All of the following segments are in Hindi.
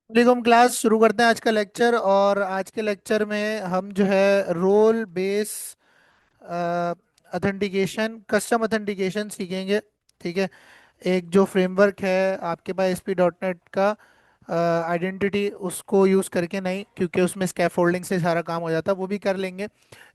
वालेकुम क्लास शुरू करते हैं आज का लेक्चर। और आज के लेक्चर में हम जो है role base authentication, custom authentication सीखेंगे। ठीक है। एक जो फ्रेमवर्क है आपके पास एसपी डॉट नेट का आइडेंटिटी, उसको यूज़ करके नहीं, क्योंकि उसमें स्कैफोल्डिंग से सारा काम हो जाता है, वो भी कर लेंगे।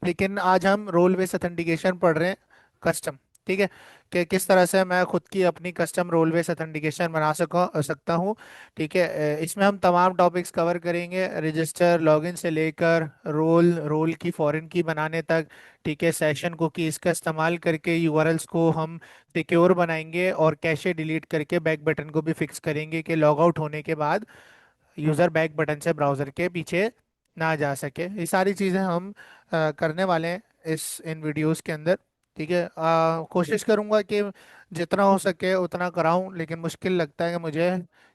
लेकिन आज हम रोल बेस ऑथेंटिकेशन पढ़ रहे हैं, कस्टम। ठीक है। कि किस तरह से मैं खुद की अपनी कस्टम रोल बेस ऑथेंटिकेशन बना सकता हूँ। ठीक है। इसमें हम तमाम टॉपिक्स कवर करेंगे, रजिस्टर लॉगिन से लेकर रोल रोल की फॉरेन की बनाने तक। ठीक है। सेशन कुकीज का इस्तेमाल करके यूआरएल्स को हम सिक्योर बनाएंगे, और कैशे डिलीट करके बैक बटन को भी फिक्स करेंगे कि लॉग आउट होने के बाद यूज़र बैक बटन से ब्राउज़र के पीछे ना जा सके। ये सारी चीज़ें हम करने वाले हैं इस इन वीडियोस के अंदर। ठीक है। कोशिश करूंगा कि जितना हो सके उतना कराऊं, लेकिन मुश्किल लगता है कि मुझे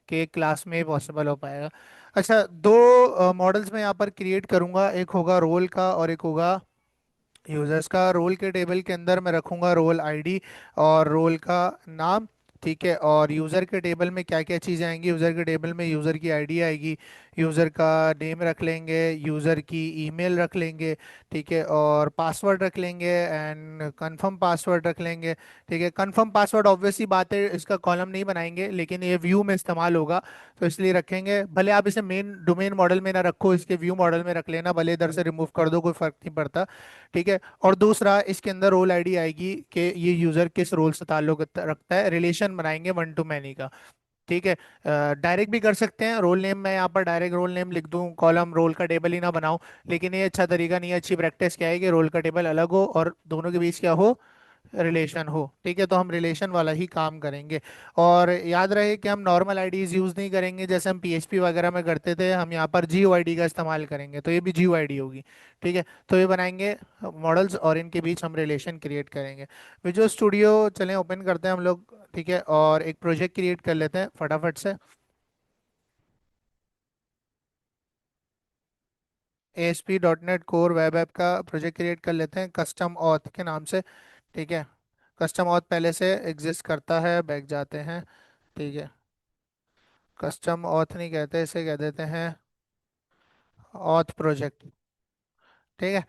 कि एक क्लास में पॉसिबल हो पाएगा। अच्छा, दो मॉडल्स मैं यहाँ पर क्रिएट करूंगा, एक होगा रोल का और एक होगा यूजर्स का। रोल के टेबल के अंदर मैं रखूंगा रोल आईडी और रोल का नाम। ठीक है। और यूज़र के टेबल में क्या क्या चीज़ें आएंगी, यूज़र के टेबल में यूज़र की आईडी आएगी, यूज़र का नेम रख लेंगे, यूज़र की ईमेल रख लेंगे। ठीक है। और पासवर्ड रख लेंगे एंड कंफर्म पासवर्ड रख लेंगे। ठीक है। कंफर्म पासवर्ड ऑब्वियसली बात है, इसका कॉलम नहीं बनाएंगे, लेकिन ये व्यू में इस्तेमाल होगा, तो इसलिए रखेंगे। भले आप इसे मेन डोमेन मॉडल में ना रखो, इसके व्यू मॉडल में रख लेना, भले इधर से रिमूव कर दो, कोई फर्क नहीं पड़ता। ठीक है। और दूसरा, इसके अंदर रोल आईडी आएगी कि ये यूजर किस रोल से ताल्लुक रखता है, रिलेशन बनाएंगे वन टू मैनी का। ठीक है। डायरेक्ट भी कर सकते हैं, रोल नेम मैं यहाँ पर डायरेक्ट रोल नेम लिख दूं, कॉलम रोल का टेबल ही ना बनाऊं। लेकिन ये अच्छा तरीका नहीं है, अच्छी प्रैक्टिस क्या है कि रोल का टेबल अलग हो और दोनों के बीच क्या हो, रिलेशन हो। ठीक है। तो हम रिलेशन वाला ही काम करेंगे। और याद रहे कि हम नॉर्मल आईडीज यूज नहीं करेंगे जैसे हम पीएचपी वगैरह में करते थे, हम यहाँ पर जीओआईडी का इस्तेमाल करेंगे, तो ये भी जीओआईडी होगी। ठीक है। तो ये बनाएंगे मॉडल्स और इनके बीच हम रिलेशन क्रिएट करेंगे। विजुअल स्टूडियो चलें ओपन करते हैं हम लोग। ठीक है। और एक प्रोजेक्ट क्रिएट कर लेते हैं फटाफट से। ASP dot net core web app का प्रोजेक्ट क्रिएट कर लेते हैं कस्टम ऑथ के नाम से। ठीक है। कस्टम ऑथ पहले से एग्जिस्ट करता है, बैक जाते हैं। ठीक है। कस्टम ऑथ नहीं कहते, इसे कह देते हैं ऑथ प्रोजेक्ट। ठीक है।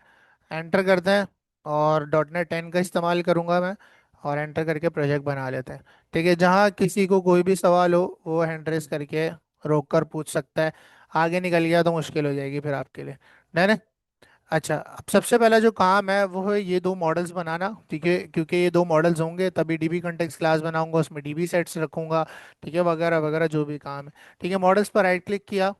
एंटर करते हैं। और डॉट नेट 10 का इस्तेमाल करूंगा मैं। और एंटर करके प्रोजेक्ट बना लेते हैं। ठीक है। जहाँ किसी को कोई भी सवाल हो वो हैंड रेस करके रोक कर पूछ सकता है। आगे निकल गया तो मुश्किल हो जाएगी फिर आपके लिए। डन है। अच्छा, अब सबसे पहला जो काम है वो है ये दो मॉडल्स बनाना। ठीक है। क्योंकि ये दो मॉडल्स होंगे तभी डीबी कॉन्टेक्स्ट क्लास बनाऊंगा, उसमें डीबी सेट्स रखूंगा। ठीक है। वगैरह वगैरह जो भी काम है। ठीक है। मॉडल्स पर राइट क्लिक किया,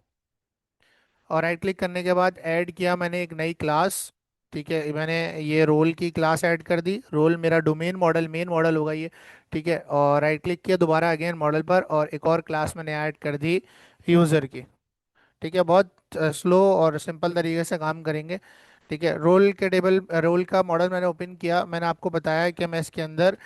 और राइट क्लिक करने के बाद ऐड किया मैंने एक नई क्लास। ठीक है। मैंने ये रोल की क्लास ऐड कर दी, रोल मेरा डोमेन मॉडल मेन मॉडल होगा ये। ठीक है। और राइट क्लिक किया दोबारा अगेन मॉडल पर, और एक और क्लास मैंने ऐड कर दी यूज़र की। ठीक है। बहुत स्लो और सिंपल तरीके से काम करेंगे। ठीक है। रोल के टेबल, रोल का मॉडल मैंने ओपन किया, मैंने आपको बताया कि मैं इसके अंदर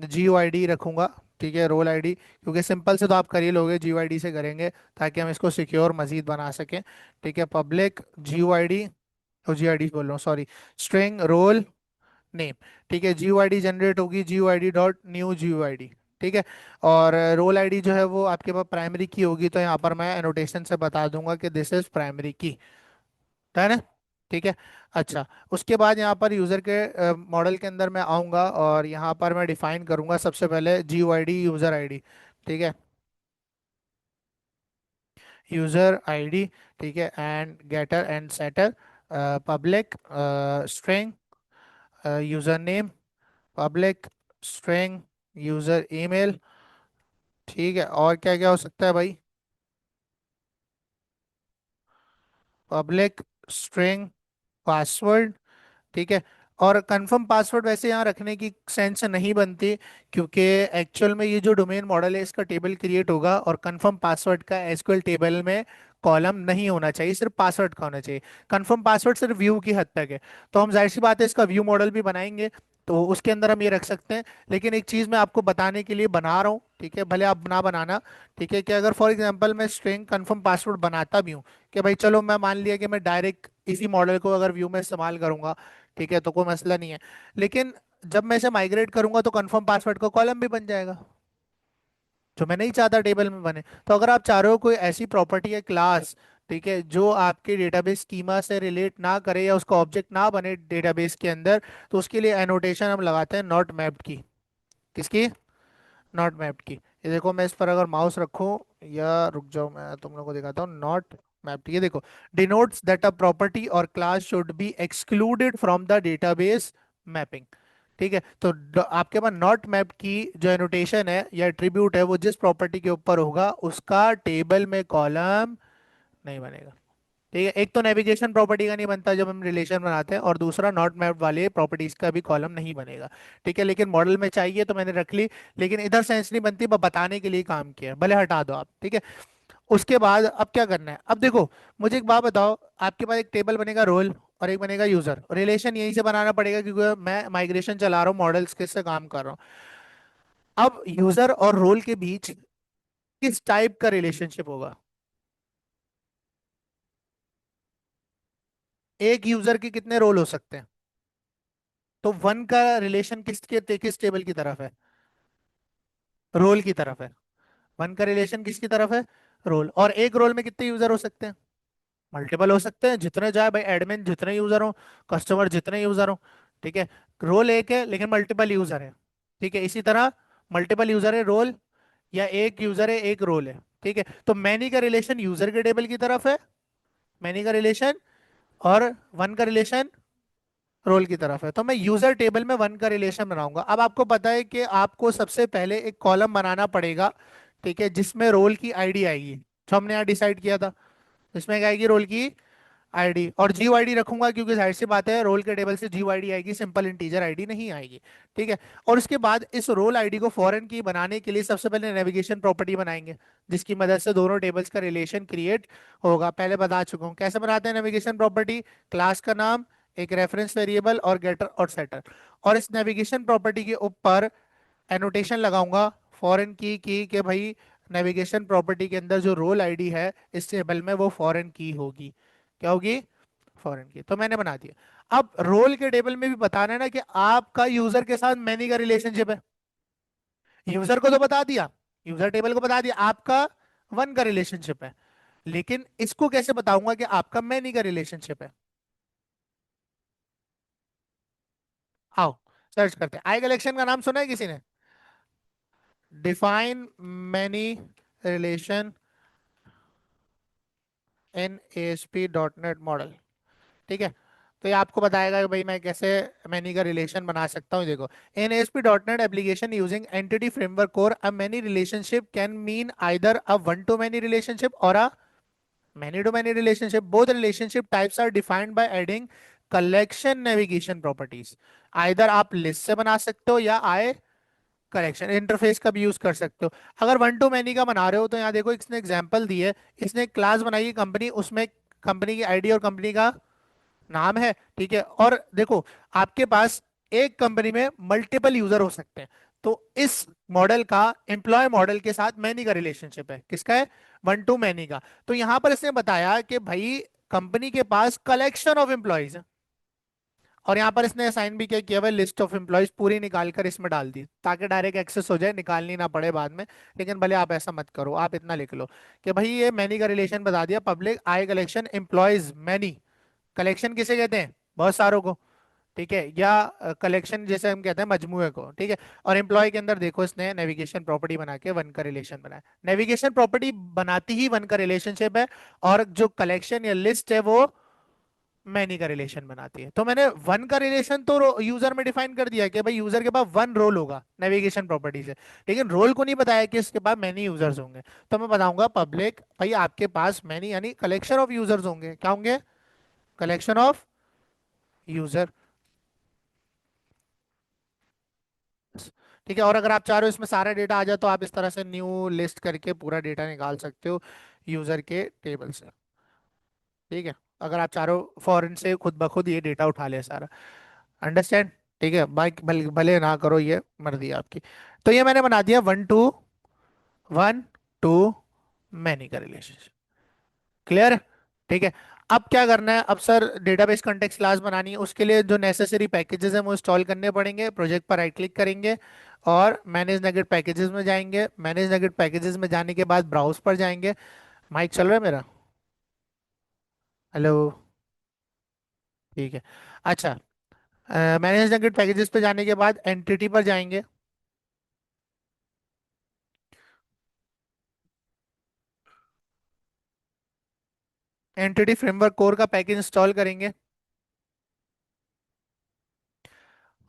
जी यू आई डी रखूंगा। ठीक है। रोल आईडी, क्योंकि सिंपल से तो आप कर ही लोगे, जी यू आई डी से करेंगे ताकि हम इसको सिक्योर मजीद बना सकें। ठीक है। Public G U I D, G I D बोल रहा हूँ, सॉरी, स्ट्रिंग रोल नेम। ठीक है। G U I D generate होगी G U I D dot new G U I D. ठीक है। और रोल आईडी जो है वो आपके पास प्राइमरी की होगी, तो यहाँ पर मैं एनोटेशन से बता दूंगा कि दिस इज प्राइमरी की। है ना। ठीक है। अच्छा, उसके बाद यहाँ पर यूज़र के मॉडल के अंदर मैं आऊँगा, और यहाँ पर मैं डिफाइन करूँगा सबसे पहले G U I D user I D. ठीक है। User I D. ठीक है। And getter and setter, public string user name, public string user email. ठीक है। और क्या क्या हो सकता है भाई, पब्लिक स्ट्रिंग पासवर्ड। ठीक है। और कंफर्म पासवर्ड वैसे यहाँ रखने की सेंस नहीं बनती, क्योंकि एक्चुअल में ये जो डोमेन मॉडल है इसका टेबल क्रिएट होगा, और कंफर्म पासवर्ड का एसक्यूएल टेबल में कॉलम नहीं होना चाहिए, सिर्फ पासवर्ड का होना चाहिए। कंफर्म पासवर्ड सिर्फ व्यू की हद तक है। तो हम जाहिर सी बात है इसका व्यू मॉडल भी बनाएंगे, तो उसके अंदर हम ये रख सकते हैं। लेकिन एक चीज़ मैं आपको बताने के लिए बना रहा हूँ, ठीक है, भले आप ना बनाना। ठीक है। कि अगर फॉर एग्जांपल मैं स्ट्रिंग कंफर्म पासवर्ड बनाता भी हूँ, कि भाई चलो मैं मान लिया कि मैं डायरेक्ट इसी मॉडल को अगर व्यू में इस्तेमाल करूंगा, ठीक है, तो कोई मसला नहीं है। लेकिन जब मैं इसे माइग्रेट करूंगा तो कंफर्म पासवर्ड का कॉलम भी बन जाएगा। जो मैं नहीं चाहता टेबल में बने। तो अगर आप चाह रहे हो कोई ऐसी प्रॉपर्टी है क्लास, ठीक है, जो आपके डेटाबेस स्कीमा से रिलेट ना करे या उसका ऑब्जेक्ट ना बने डेटाबेस के अंदर, तो उसके लिए एनोटेशन हम लगाते हैं नॉट मैप्ड की। किसकी? नॉट मैप्ड की। ये देखो, मैं इस पर अगर माउस रखूं, या रुक जाओ मैं तुम लोगों को दिखाता हूँ नॉट मैप्ड। ये देखो, डिनोट्स दैट अ प्रॉपर्टी और class should be excluded from the database mapping. ठीक है, तो आपके पास नॉट मैप्ड की जो एनोटेशन है या एट्रीब्यूट है, वो जिस प्रॉपर्टी के ऊपर होगा उसका टेबल में कॉलम नहीं बनेगा। ठीक है, एक तो नेविगेशन प्रॉपर्टी का नहीं बनता जब हम रिलेशन बनाते हैं, और दूसरा नॉट मैप्ड वाले प्रॉपर्टीज का भी कॉलम नहीं बनेगा। ठीक है, लेकिन मॉडल में चाहिए तो मैंने रख ली। लेकिन इधर सेंस नहीं बनती, बस बताने के लिए काम किया है, भले हटा दो आप। ठीक है, उसके बाद अब क्या करना है, अब देखो, मुझे एक बात बताओ। आपके पास एक टेबल बनेगा रोल, और एक बनेगा यूजर। रिलेशन यहीं से बनाना पड़ेगा क्योंकि मैं माइग्रेशन चला रहा हूँ, मॉडल्स के से काम कर रहा हूँ। अब यूजर और रोल के बीच किस टाइप का रिलेशनशिप होगा? एक यूजर के कितने रोल हो सकते हैं? तो वन का रिलेशन किस टेबल की तरफ है? रोल की तरफ है। वन का रिलेशन किसकी तरफ है? रोल। और एक रोल में कितने यूजर हो सकते हैं? मल्टीपल हो सकते हैं, जितने जाए भाई, एडमिन जितने यूजर हो, कस्टमर जितने यूजर हो। ठीक है, रोल एक है लेकिन मल्टीपल यूजर है। ठीक है, इसी तरह मल्टीपल यूजर है रोल, या एक यूजर है एक रोल है। ठीक है, तो मैनी का रिलेशन यूजर के टेबल की तरफ है, मैनी का रिलेशन, और वन का रिलेशन रोल की तरफ है। तो मैं यूजर टेबल में वन का रिलेशन बनाऊंगा। अब आपको पता है कि आपको सबसे पहले एक कॉलम बनाना पड़ेगा, ठीक है, जिसमें रोल की आईडी आएगी, जो हमने यहाँ डिसाइड किया था। इसमें क्या आएगी? रोल की आईडी। और जीओ आईडी रखूंगा क्योंकि जाहिर सी बात है रोल के टेबल से जीओ आईडी आएगी, सिंपल इंटीजर आईडी नहीं आएगी। ठीक है, और उसके बाद इस रोल आईडी को फॉरेन की बनाने के लिए सबसे पहले नेविगेशन प्रॉपर्टी बनाएंगे, जिसकी मदद से दोनों टेबल्स का रिलेशन क्रिएट होगा। पहले बता चुका हूँ कैसे बनाते हैं नेविगेशन प्रॉपर्टी। क्लास का नाम, एक रेफरेंस वेरिएबल, और गेटर और सेटर। और इस नेविगेशन प्रॉपर्टी के ऊपर एनोटेशन लगाऊंगा फॉरेन की कि भाई नेविगेशन प्रॉपर्टी के अंदर जो रोल आईडी है इस टेबल में, वो फॉरेन की होगी। क्या होगी? फॉरेन की। तो मैंने बना दिया। अब रोल के टेबल में भी बताना है ना कि आपका यूजर के साथ मैनी का रिलेशनशिप है। यूजर को तो बता दिया, यूजर टेबल को बता दिया आपका वन का रिलेशनशिप है, लेकिन इसको कैसे बताऊंगा कि आपका मैनी का रिलेशनशिप है? आओ सर्च करते हैं। आई कलेक्शन का नाम सुना है किसी ने? Define many relation in ASP dot net model. ठीक है, तो ये आपको बताएगा कि भाई मैं कैसे मैनी का रिलेशन बना सकता हूँ। देखो, in ASP dot net application using entity framework core a many relationship can mean either a one to many relationship or a many to many relationship. Both relationship types are defined by adding collection navigation properties. Either आप लिस्ट से बना सकते हो या आए कलेक्शन इंटरफेस का भी यूज कर सकते हो। अगर वन टू मैनी का बना रहे हो तो यहाँ देखो, इसने एग्जांपल दी है। इसने एक क्लास बनाई है कंपनी, उसमें कंपनी की आईडी और कंपनी का नाम है। ठीक है, और देखो, आपके पास एक कंपनी में मल्टीपल यूजर हो सकते हैं। तो इस मॉडल का एम्प्लॉय मॉडल के साथ मैनी का रिलेशनशिप है। किसका है? वन टू मैनी का। तो यहां पर इसने बताया कि भाई कंपनी के पास कलेक्शन ऑफ एम्प्लॉयज है, और यहाँ पर इसने असाइन भी क्या किया हुआ है, लिस्ट ऑफ एम्प्लॉयज पूरी निकाल कर इसमें डाल दी, ताकि डायरेक्ट एक्सेस हो जाए, निकालनी ना पड़े बाद में। लेकिन भले आप ऐसा मत करो, आप इतना लिख लो कि भाई ये मैनी का रिलेशन बता दिया, पब्लिक आई कलेक्शन एम्प्लॉयज मैनी। कलेक्शन किसे कहते हैं? बहुत सारों को। ठीक है, या कलेक्शन जैसे हम कहते हैं मजमूए को। ठीक है, और एम्प्लॉय के अंदर देखो इसने नेविगेशन प्रॉपर्टी बना के वन का रिलेशन बनाया। नेविगेशन प्रॉपर्टी बनाती ही वन का रिलेशनशिप है, और जो कलेक्शन या लिस्ट है वो मैनी का रिलेशन बनाती है। तो मैंने वन का रिलेशन तो यूजर में डिफाइन कर दिया कि भाई यूजर के पास वन रोल होगा नेविगेशन प्रॉपर्टी से, लेकिन रोल को नहीं बताया कि इसके पास मैनी यूजर्स होंगे। तो मैं बताऊंगा पब्लिक भाई आपके पास मैनी यानी कलेक्शन ऑफ यूजर्स होंगे। क्या होंगे? Collection of user. ठीक है, और अगर आप चाह रहे हो इसमें सारा डेटा आ जाए, तो आप इस तरह से न्यू लिस्ट करके पूरा डेटा निकाल सकते हो यूजर के टेबल से। ठीक है, अगर आप चाह रहे हो फॉरेन से खुद ब खुद ये डेटा उठा ले सारा। अंडरस्टैंड? ठीक है, बाइक भले ना करो, ये मर्जी है आपकी। तो ये मैंने बना दिया वन टू मैनी का रिलेशनशिप। क्लियर? ठीक है। अब क्या करना है, अब सर डेटाबेस कॉन्टेक्स्ट क्लास बनानी है, उसके लिए जो नेसेसरी पैकेजेस हैं वो इंस्टॉल करने पड़ेंगे। प्रोजेक्ट पर राइट क्लिक करेंगे और मैनेज नेगेट पैकेजेस में जाएंगे। मैनेज नेगेट पैकेजेस में जाने के बाद ब्राउज पर जाएंगे। माइक चल रहा है मेरा? हेलो? ठीक है। अच्छा, मैनेज नेगेट पैकेजेस पे जाने के बाद एंटिटी पर जाएंगे। एंटिटी फ्रेमवर्क कोर का पैकेज इंस्टॉल करेंगे।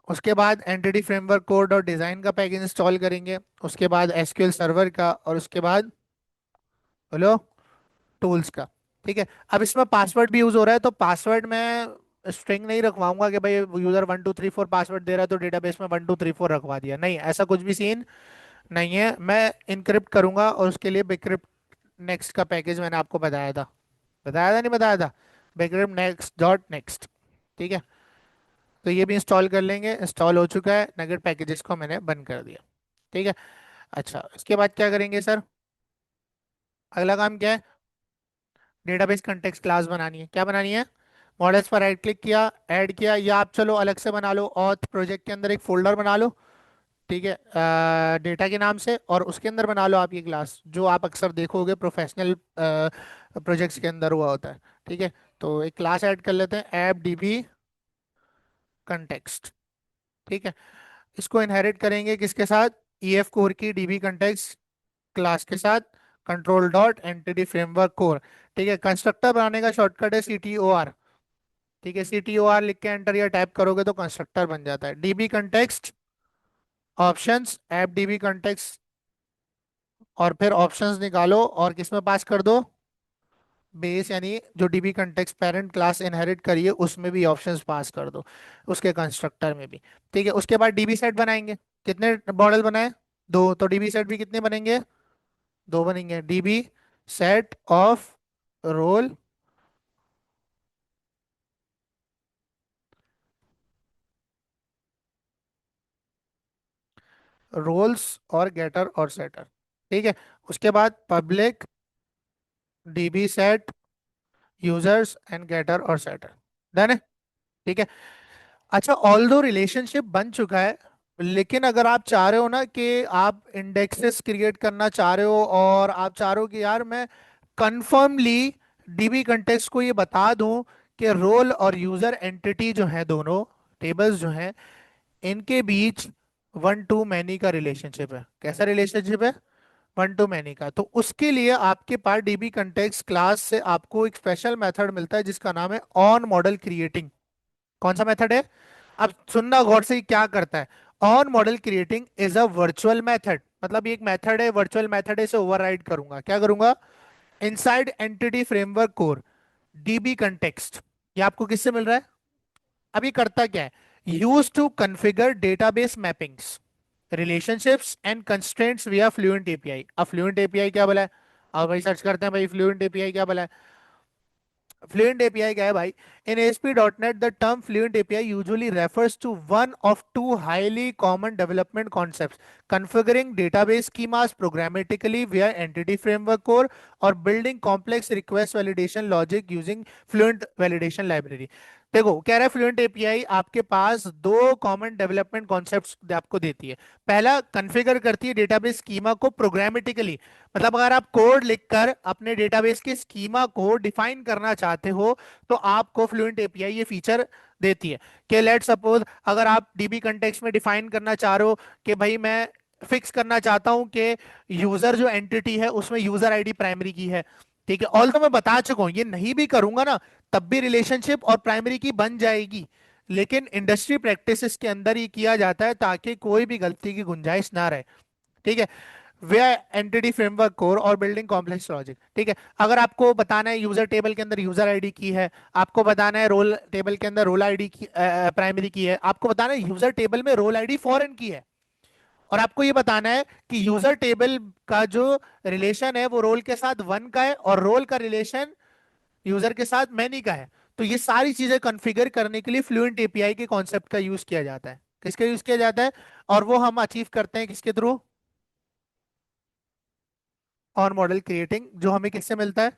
उसके बाद entity framework core dot design का पैकेज इंस्टॉल करेंगे। उसके बाद एसक्यूएल सर्वर का, और उसके बाद हेलो टूल्स का। ठीक है। अब इसमें पासवर्ड भी यूज हो रहा है, तो पासवर्ड में स्ट्रिंग नहीं रखवाऊंगा कि भाई यूजर 1 2 3 4 पासवर्ड दे रहा है तो डेटाबेस में 1 2 3 4 रखवा दिया, नहीं, ऐसा कुछ भी सीन नहीं है। मैं इनक्रिप्ट करूंगा और उसके लिए बिक्रिप्ट नेक्स्ट का पैकेज मैंने आपको बताया था। बताया था नहीं बताया था? Bcrypt next dot next. ठीक है। तो ये भी इंस्टॉल कर लेंगे। इंस्टॉल हो चुका है, नगेट पैकेजेस को मैंने बंद कर दिया। ठीक है। अच्छा, इसके बाद क्या करेंगे सर? अगला काम क्या है? डेटाबेस कंटेक्स्ट क्लास बनानी है। क्या बनानी है? मॉडल्स पर राइट क्लिक किया, ऐड किया, या आप चलो अलग से बना लो, ऑथ प्रोजेक्ट के अंदर एक फोल्डर बना लो। ठीक है, डेटा के नाम से, और उसके अंदर बना लो आप ये क्लास जो आप अक्सर देखोगे प्रोफेशनल प्रोजेक्ट्स के अंदर हुआ होता है। ठीक है। तो एक क्लास ऐड कर लेते हैं, ऐप डीबी कंटेक्स्ट। ठीक है। इसको इनहेरिट करेंगे किसके साथ? ईएफ कोर की डीबी कंटेक्स्ट क्लास के साथ। Control dot entity framework core. ठीक है। कंस्ट्रक्टर बनाने का शॉर्टकट है CTOR। ठीक है, CTOR लिख के एंटर या टाइप करोगे तो कंस्ट्रक्टर बन जाता है। DB context options, app dB context, और फिर ऑप्शंस निकालो और किसमें पास कर दो? बेस, यानी जो dB context parent class inherit करिए उसमें भी ऑप्शंस पास कर दो, उसके कंस्ट्रक्टर में भी। ठीक है। उसके बाद डीबी सेट बनाएंगे। कितने मॉडल बनाए? दो, तो डीबी सेट भी कितने बनेंगे? दो बनेंगे। DB set of role, roles और गेटर और सेटर। ठीक है। उसके बाद public DB set users and getter और सेटर। डन है? ठीक है। अच्छा, ऑल दो रिलेशनशिप बन चुका है, लेकिन अगर आप चाह रहे हो ना कि आप इंडेक्सेस क्रिएट करना चाह रहे हो, और आप चाह रहे हो कि यार मैं कंफर्मली डीबी कंटेक्स्ट को ये बता दूं कि रोल और यूजर एंटिटी जो है, दोनों टेबल्स जो हैं, इनके बीच 1 to many का रिलेशनशिप है। कैसा रिलेशनशिप है? 1 to many का। तो उसके लिए आपके पास डीबी कंटेक्स्ट क्लास से आपको एक स्पेशल मेथड मिलता है जिसका नाम है ऑन मॉडल क्रिएटिंग। कौन सा मेथड है? अब सुनना गौर से, ये क्या करता है? On model creating is a virtual method, मतलब ये एक मेथड है, वर्चुअल मेथड है, इसे ओवरराइड करूंगा। क्या करूंगा? Inside entity framework core dB context. ये आपको किससे मिल रहा है? अब ये करता क्या है? Use to configure database mappings, relationships and constraints via fluent API. अब फ्लुएंट एपीआई क्या बोला है? अब भाई सर्च करते हैं, भाई फ्लुएंट एपीआई क्या बोला है? फ्लुएंट एपीआई क्या है भाई? In ASP.NET the term fluent API usually refers to one of two highly common development concepts: configuring database schemas programmatically via entity framework core, और building complex request validation logic using fluent validation library। देखो, कह रहा है फ्लुएंट एपीआई आपके पास दो कॉमन डेवलपमेंट कॉन्सेप्ट्स आपको देती है। पहला, कॉन्फ़िगर करती है डेटाबेस स्कीमा को प्रोग्रामेटिकली, मतलब अगर आप कोड लिखकर अपने डेटाबेस के स्कीमा को डिफाइन करना चाहते हो तो आपको फ्लुएंट एपीआई ये फीचर देती है। कि लेट सपोज अगर आप डीबी कंटेक्स्ट में डिफाइन करना चाह रहे हो कि भाई मैं फिक्स करना चाहता हूं कि यूजर जो एंटिटी है उसमें यूजर आईडी प्राइमरी की है। ठीक है, ऑल तो मैं बता चुका हूं, ये नहीं भी करूंगा ना तब भी रिलेशनशिप और प्राइमरी की बन जाएगी, लेकिन इंडस्ट्री प्रैक्टिसेस के अंदर ये किया जाता है ताकि कोई भी गलती की गुंजाइश ना रहे। ठीक है। वे एंटिटी फ्रेमवर्क कोर और बिल्डिंग कॉम्प्लेक्स लॉजिक। ठीक है। अगर आपको बताना है यूजर टेबल के अंदर यूजर आईडी की है, आपको बताना है रोल टेबल के अंदर रोल आईडी की प्राइमरी की है, आपको बताना है यूजर टेबल में रोल आईडी फॉरेन की है, और आपको ये बताना है कि यूजर टेबल का जो रिलेशन है वो रोल के साथ 1 का है और रोल का रिलेशन यूजर के साथ मैनी का है। तो ये सारी चीजें कॉन्फ़िगर करने के लिए फ्लुएंट एपीआई के कॉन्सेप्ट का यूज किया जाता है। किसका यूज किया जाता है? और वो हम अचीव करते हैं किसके थ्रू? और मॉडल क्रिएटिंग, जो हमें किससे मिलता है?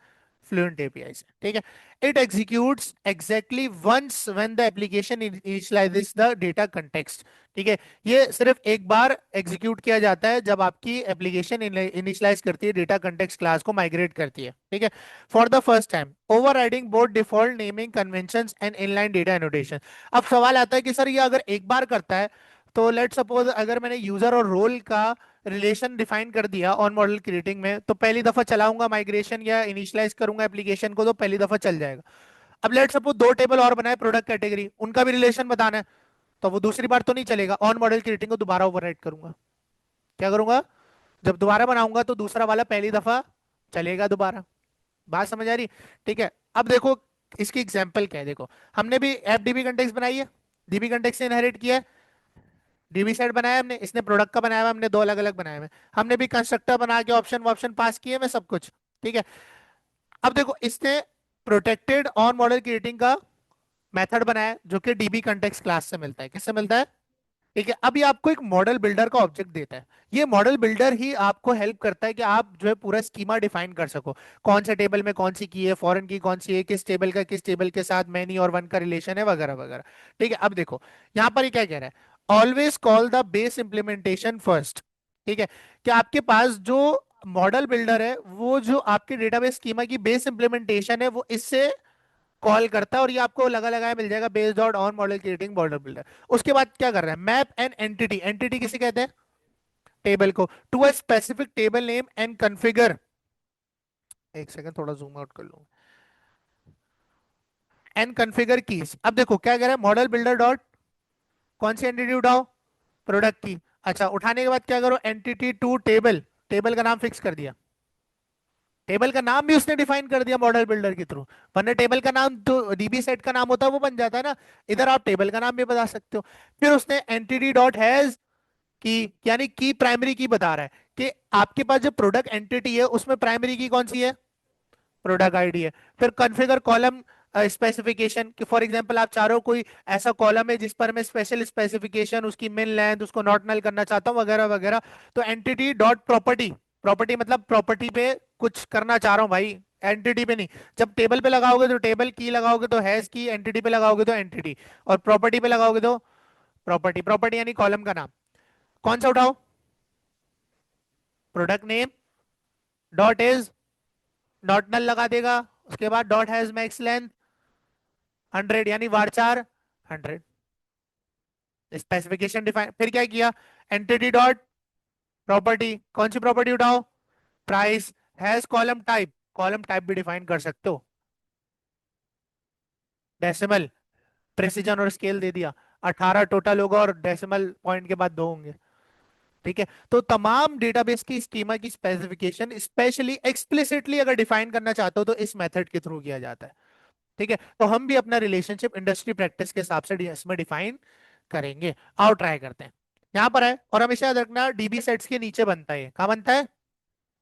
फ्लुएंट एपीआई से, ठीक है। It executes exactly once when the application initialises the data context, ठीक है। ये सिर्फ एक बार एग्जीक्यूट किया जाता है जब आपकी एप्लीकेशन इनिशियलाइज करती है, डेटा कंटेक्स्ट क्लास को माइग्रेट करती है, ठीक है, for the first time, overriding both default naming conventions and inline data annotation. अब सवाल आता है कि सर ये अगर एक बार करता है, तो लेट सपोज अगर मैंने यूजर और रोल का रिलेशन डिफाइन कर दिया ऑन मॉडल क्रिएटिंग में, तो पहली दफा चलाऊंगा माइग्रेशन या इनिशियलाइज करूंगा एप्लीकेशन को, तो पहली दफा चल जाएगा। अब लेट सपोज दो टेबल और बनाए प्रोडक्ट कैटेगरी, उनका भी रिलेशन बताना है, तो वो दूसरी बार तो नहीं चलेगा, ऑन मॉडल क्रिएटिंग को दोबारा ओवरराइट करूंगा। क्या करूंगा? जब दोबारा बनाऊंगा तो दूसरा वाला पहली दफा चलेगा दोबारा। बात समझ आ रही? ठीक है। अब देखो इसकी एग्जांपल क्या है, देखो हमने भी ऐप डीबी कंटेक्स्ट बनाई है, डीबी कंटेक्स्ट से इनहेरिट किया है, डीबी सेट बनाया हमने, इसने प्रोडक्ट का बनाया हुआ, हमने दो अलग अलग बनाए हुए, हमने भी कंस्ट्रक्टर बना के ऑप्शन ऑप्शन पास किए में सब कुछ, ठीक है। अब देखो इसने प्रोटेक्टेड ऑन मॉडल क्रिएटिंग का मेथड बनाया जो कि डीबी कंटेक्स्ट क्लास से मिलता है। किससे मिलता है? ठीक है। अब ये आपको एक मॉडल बिल्डर का ऑब्जेक्ट देता है। ये मॉडल बिल्डर ही आपको हेल्प करता है कि आप जो है पूरा स्कीमा डिफाइन कर सको, कौन से टेबल में कौन सी की है, फॉरेन की कौन सी है, किस टेबल का किस टेबल के साथ मैनी और वन का रिलेशन है, वगैरह वगैरह, ठीक है। अब देखो यहाँ पर ये क्या कह रहा है, always call the base implementation first, ठीक है। कि आपके पास जो मॉडल बिल्डर है वो जो आपके डेटाबेस स्कीमा की बेस इंप्लीमेंटेशन है वो इससे कॉल करता है, और ये आपको लगा लगाया मिल जाएगा based dot on model creating model builder. उसके बाद क्या कर रहा है, मैप एन एंटिटी, एंटिटी किसे कहते हैं? टेबल को, to a specific table name and configure, एक सेकंड थोड़ा जूम आउट कर लूं, एंड कॉन्फ़िगर कीज। अब देखो क्या कह रहा है, मॉडल बिल्डर डॉट कौन सी एंटिटी उठाओ, प्रोडक्ट की। अच्छा, उठाने के बाद क्या करो, एंटिटी टू टेबल, टेबल का नाम फिक्स कर दिया, टेबल का नाम भी उसने डिफाइन कर दिया मॉडल बिल्डर के थ्रू, वरना टेबल का नाम तो डीबी सेट का नाम होता है वो बन जाता है ना, इधर आप टेबल का नाम भी बता सकते हो। फिर उसने एंटिटी डॉट हैज की, यानी की प्राइमरी की बता रहा है कि आपके पास जो प्रोडक्ट एंटिटी है उसमें प्राइमरी की कौन सी है, प्रोडक्ट आईडी है। फिर कॉन्फ़िगर कॉलम स्पेसिफिकेशन, कि फॉर एग्जांपल आप चाह रहे हो कोई ऐसा कॉलम है जिस पर मैं स्पेशल स्पेसिफिकेशन, उसकी मिन लेंथ, उसको नॉट नल करना चाहता हूँ, वगैरह वगैरह। तो एंटिटी डॉट प्रॉपर्टी, प्रॉपर्टी मतलब प्रॉपर्टी पे कुछ करना चाह रहा हूँ भाई, एंटिटी पे नहीं। जब टेबल पे लगाओगे तो टेबल की लगाओगे तो हैज की, एंटिटी पे लगाओगे तो एंटिटी, और प्रॉपर्टी पे लगाओगे तो प्रॉपर्टी। प्रॉपर्टी यानी कॉलम का नाम। कौन सा उठाओ, product name dot is, dot null लगा देगा, उसके बाद डॉट हैज मैक्स लेंथ 100, यानी वारचार 100, स्पेसिफिकेशन डिफाइन। फिर क्या किया, एंटिटी डॉट प्रॉपर्टी, कौन सी प्रॉपर्टी उठाओ, price, has column type, column type भी डिफाइन कर सकते हो, डेसिमल, प्रेसिजन और स्केल दे दिया, 18 टोटल होगा और डेसिमल पॉइंट के बाद दो होंगे, ठीक है। तो तमाम डेटाबेस की स्कीमा की स्पेसिफिकेशन स्पेशली एक्सप्लिसिटली अगर डिफाइन करना चाहते हो तो इस मेथड के थ्रू किया जाता है, ठीक है। तो हम भी अपना रिलेशनशिप इंडस्ट्री प्रैक्टिस के हिसाब से इसमें डिफाइन करेंगे। आओ ट्राई करते हैं। यहाँ पर है, और हमेशा याद रखना डीबी सेट्स के नीचे बनता है, कहाँ बनता है,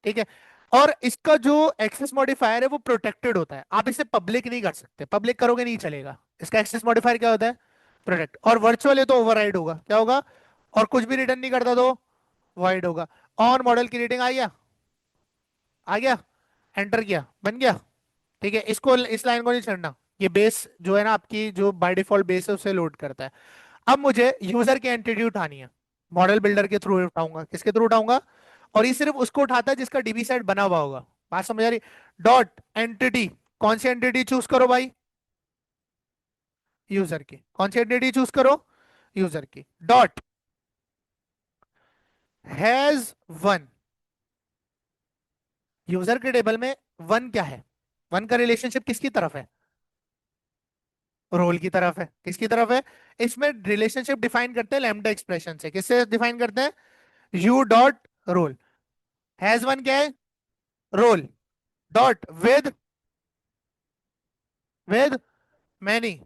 ठीक है। और इसका जो एक्सेस मॉडिफायर है वो प्रोटेक्टेड होता है, आप इसे पब्लिक नहीं कर सकते, पब्लिक करोगे नहीं चलेगा। इसका एक्सेस मॉडिफायर क्या होता है, प्रोटेक्ट। और वर्चुअल है तो ओवरराइड होगा, क्या होगा, और कुछ भी रिटर्न नहीं करता तो वॉइड होगा। ऑन मॉडल की रेटिंग आ गया, आ गया, एंटर किया, बन गया, ठीक है। इसको, इस लाइन को नहीं छोड़ना, ये बेस जो है ना आपकी, जो बाय डिफॉल्ट बेस है उसे लोड करता है। अब मुझे यूजर की एंटिटी उठानी है, मॉडल बिल्डर के थ्रू उठाऊंगा, किसके थ्रू उठाऊंगा, और ये सिर्फ उसको उठाता है जिसका डीबी सेट बना हुआ होगा। बात समझ आ रही? डॉट एंटिटी, कौन सी एंटिटी चूज करो भाई, यूजर की, कौन सी एंटिटी चूज करो, यूजर की, डॉट हैज वन, यूजर के टेबल में वन क्या है, वन का रिलेशनशिप किसकी तरफ है, रोल की तरफ है। किसकी तरफ है? इसमें रिलेशनशिप डिफाइन करते हैं लैम्डा एक्सप्रेशन से, किससे डिफाइन करते हैं, u dot role, has one क्या है, role, dot with many,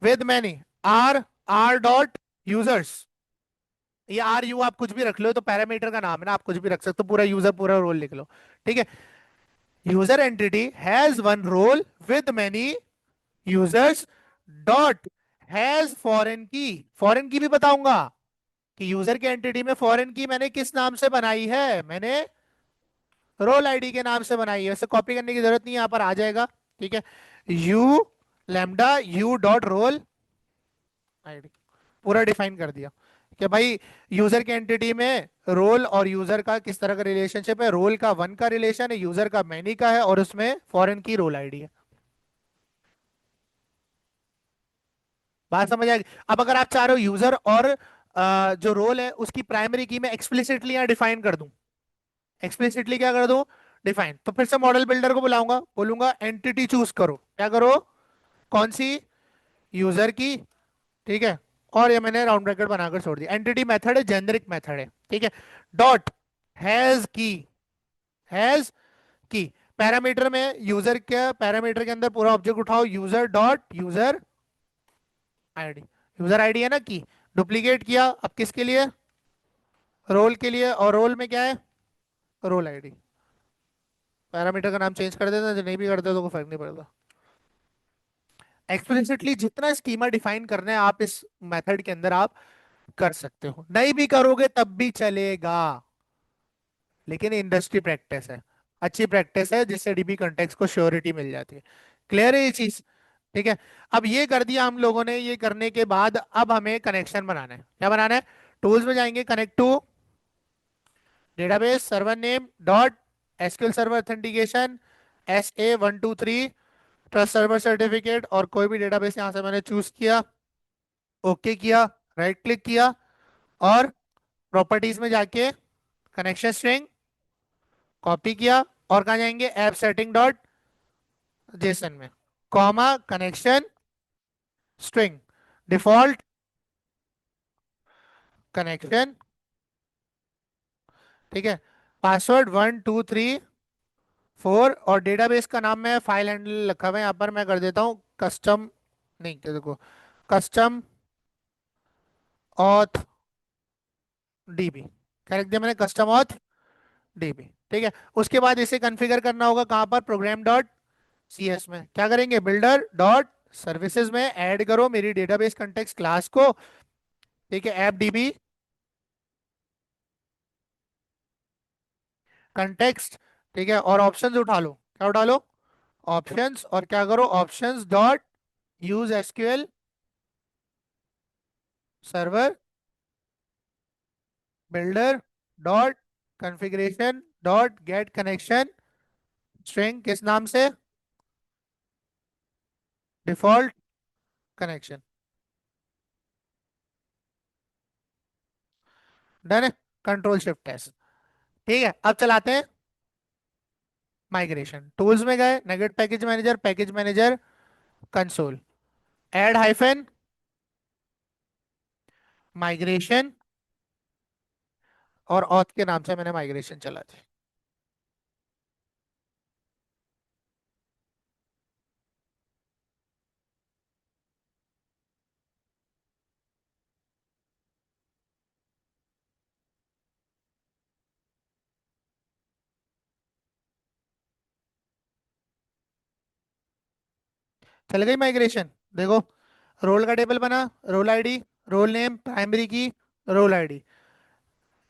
with many, r, r dot users, ये आर यू आप कुछ भी रख लो, तो पैरामीटर का नाम है ना, आप कुछ भी रख सकते हो, पूरा यूजर पूरा रोल लिख लो, ठीक है। User entity has one role with many users, dot has foreign key, foreign key भी बताऊंगा कि यूजर के एंटिटी में फॉरेन की मैंने किस नाम से बनाई है, मैंने रोल आईडी के नाम से बनाई है, वैसे कॉपी करने की जरूरत नहीं है, यहाँ पर आ जाएगा। ठीक है, you lambda you dot role ID, पूरा डिफाइन कर दिया कि भाई यूजर के एंटिटी में रोल और यूजर का किस तरह का रिलेशनशिप है। रोल का वन का रिलेशन है, यूजर का मैनी का है, और उसमें फॉरेन की रोल आईडी है। बात समझ आ गई? अब अगर आप चाह रहे हो यूजर और जो रोल है उसकी प्राइमरी की मैं एक्सप्लिसिटली यहाँ डिफाइन कर दूं, एक्सप्लिसिटली क्या कर दूं, डिफाइन, तो फिर से मॉडल बिल्डर को बुलाऊंगा, बोलूंगा एंटिटी चूज करो, क्या करो, कौन सी, यूजर की। ठीक है, और ये मैंने राउंड ब्रैकेट बनाकर छोड़ दिया। एंटिटी मेथड है, जेनरिक मेथड है। ठीक है, डॉट हैज की, हैज की, पैरामीटर में यूजर के पैरामीटर के अंदर पूरा ऑब्जेक्ट उठाओ, user dot user ID, user ID है ना की, डुप्लीकेट किया, अब किसके लिए, रोल के लिए, और रोल में क्या है, रोल आईडी। पैरामीटर का नाम चेंज कर देते हैं, जो नहीं भी करते तो कोई फर्क नहीं पड़ता। एक्सप्लिसिटली जितना स्कीमा डिफाइन करना है आप इस मेथड के अंदर आप कर सकते हो, नहीं भी करोगे तब भी चलेगा, लेकिन इंडस्ट्री प्रैक्टिस है, अच्छी प्रैक्टिस है, जिससे डीबी कंटेक्स्ट को श्योरिटी मिल जाती है। क्लियर है ये चीज? ठीक है, अब ये कर दिया हम लोगों ने, ये करने के बाद अब हमें कनेक्शन बनाना है। क्या बनाना है? टूल्स में जाएंगे, connect to database server name dot SQL server authentication SA123 trust server certificate, और कोई भी डेटाबेस यहां से मैंने चूज किया, ओके किया, राइट क्लिक किया, और प्रॉपर्टीज में जाके कनेक्शन स्ट्रिंग कॉपी किया, और कहाँ जाएंगे, ऐप सेटिंग डॉट जेसन में, comma connection string default connection. ठीक है, पासवर्ड 1 2 3 4, और डेटाबेस का नाम मैं फाइल हैंडल रखा हुआ है यहाँ पर, मैं कर देता हूँ कस्टम, नहीं क्या देखो, कस्टम ऑथ डीबी, क्या रख दिया मैंने, कस्टम ऑथ डीबी। ठीक है, उसके बाद इसे कॉन्फ़िगर करना होगा कहाँ पर, प्रोग्राम डॉट CS में, क्या करेंगे, बिल्डर डॉट सर्विसेज में ऐड करो मेरी डेटाबेस कंटेक्स्ट क्लास को। ठीक है, ऐप डीबी कंटेक्स्ट। ठीक है, और ऑप्शंस उठा लो, क्या उठा लो, ऑप्शंस, और क्या करो, options dot use SQL server builder dot configuration dot get connection string, किस नाम से, डिफॉल्ट कनेक्शन। डन है, कंट्रोल शिफ्ट एस। ठीक है, अब चलाते हैं माइग्रेशन। टूल्स में गए, NuGet package manager console, add hyphen migration, और ऑथ के नाम से मैंने माइग्रेशन चला थी। चल गई माइग्रेशन, देखो, रोल का टेबल बना, role ID, role name, primary key, role ID,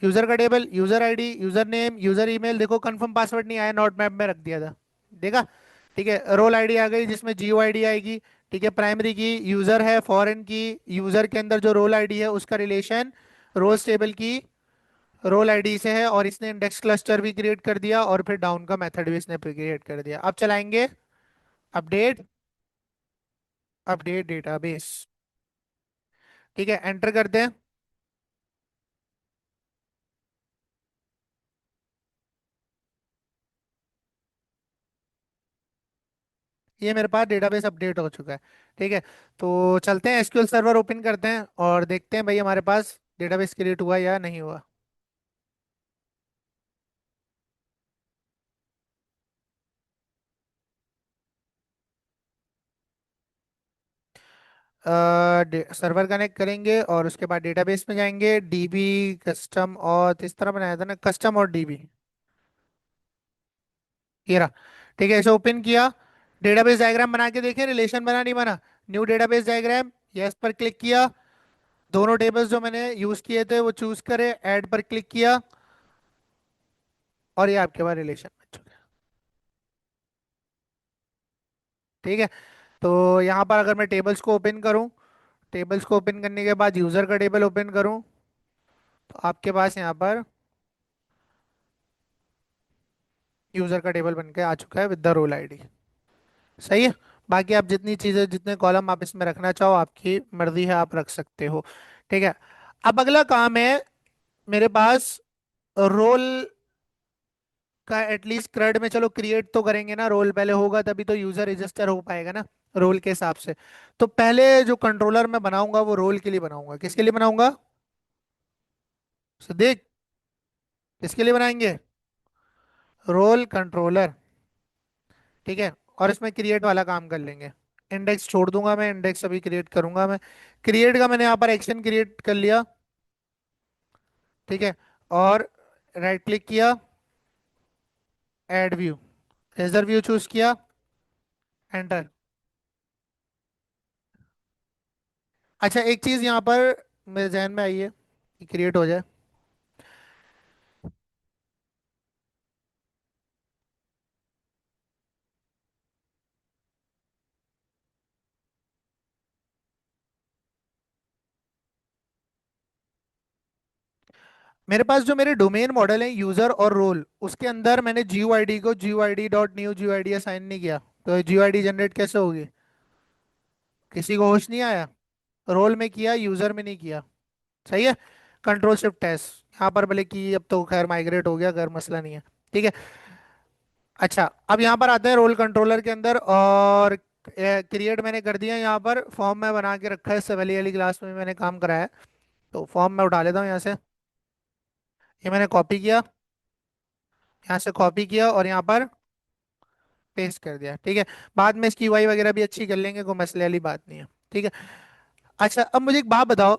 user का table, user ID, user name, user email, देखो कंफर्म पासवर्ड नहीं आया, नोट मैप में रख दिया था, देखा। ठीक है, रोल आईडी आ गई जिसमें जियो आईडी आएगी। ठीक है, प्राइमरी की, यूजर है फॉरेन की, यूजर के अंदर जो रोल आईडी है उसका रिलेशन रोल्स टेबल की रोल आईडी से है, और इसने इंडेक्स क्लस्टर भी क्रिएट कर दिया, और फिर डाउन का मेथड भी इसने क्रिएट कर दिया। अब चलाएंगे अपडेट, अपडेट डेटाबेस। ठीक है, एंटर करते हैं, ये मेरे पास डेटाबेस अपडेट हो चुका है। ठीक है, तो चलते हैं एसक्यूएल सर्वर ओपन करते हैं और देखते हैं भाई हमारे पास डेटाबेस क्रिएट हुआ या नहीं हुआ। सर्वर कनेक्ट करेंगे और उसके बाद डेटाबेस में जाएंगे, डीबी कस्टम और इस तरह बनाया था ना, कस्टम और डीबी, ये रहा। ठीक है, इसे ओपन किया, डेटाबेस डायग्राम बना के देखें, रिलेशन बना नहीं बना, न्यू डेटाबेस डायग्राम, यस पर क्लिक किया, दोनों टेबल्स जो मैंने यूज किए थे वो चूज करे, ऐड पर क्लिक किया, और ये आपके पास रिलेशन ठीक है। तो यहाँ पर अगर मैं टेबल्स को ओपन करूँ, टेबल्स को ओपन करने के बाद यूजर का टेबल ओपन करूँ, तो आपके पास यहाँ पर यूजर का टेबल बन के आ चुका है विद द रोल आईडी। सही है। बाकी आप जितनी चीजें, जितने कॉलम आप इसमें रखना चाहो, आपकी मर्जी है, आप रख सकते हो। ठीक है। अब अगला काम है मेरे पास, रोल का एटलीस्ट CRUD में, चलो क्रिएट तो करेंगे ना, रोल पहले होगा तभी तो यूजर रजिस्टर हो पाएगा ना रोल के हिसाब से। तो पहले जो कंट्रोलर मैं बनाऊंगा वो रोल के लिए बनाऊंगा। किसके लिए बनाऊंगा? देख, किसके लिए बनाएंगे? Role controller. ठीक है। और इसमें क्रिएट वाला काम कर लेंगे। इंडेक्स छोड़ दूंगा मैं, इंडेक्स अभी क्रिएट करूंगा मैं। क्रिएट का मैंने यहाँ पर एक्शन क्रिएट कर लिया। ठीक है। और राइट क्लिक किया, add view, razor view choose किया, एंटर। अच्छा, एक चीज यहाँ पर मेरे जहन में आई है कि क्रिएट हो जाए। मेरे पास जो मेरे डोमेन मॉडल है यूजर और रोल, उसके अंदर मैंने GUID को GUID.new GUID असाइन नहीं किया। तो GUID जनरेट कैसे होगी? किसी को होश नहीं आया? रोल में किया, यूजर में नहीं किया। सही है। कंट्रोल शिफ्ट एस, यहाँ पर भले की अब तो खैर माइग्रेट हो गया, खैर मसला नहीं है। ठीक है। अच्छा, अब यहाँ पर आते हैं रोल कंट्रोलर के अंदर, और क्रिएट मैंने कर दिया। यहाँ पर फॉर्म में बना के रखा है, इससे पहले वाली क्लास में मैंने काम कराया है। तो फॉर्म में उठा लेता हूँ यहाँ से। ये मैंने कॉपी किया, यहाँ से कॉपी किया और यहाँ पर पेस्ट कर दिया। ठीक है। बाद में इसकी UI वगैरह भी अच्छी कर लेंगे, कोई मसले वाली बात नहीं है। ठीक है। अच्छा, अब मुझे एक बात बताओ,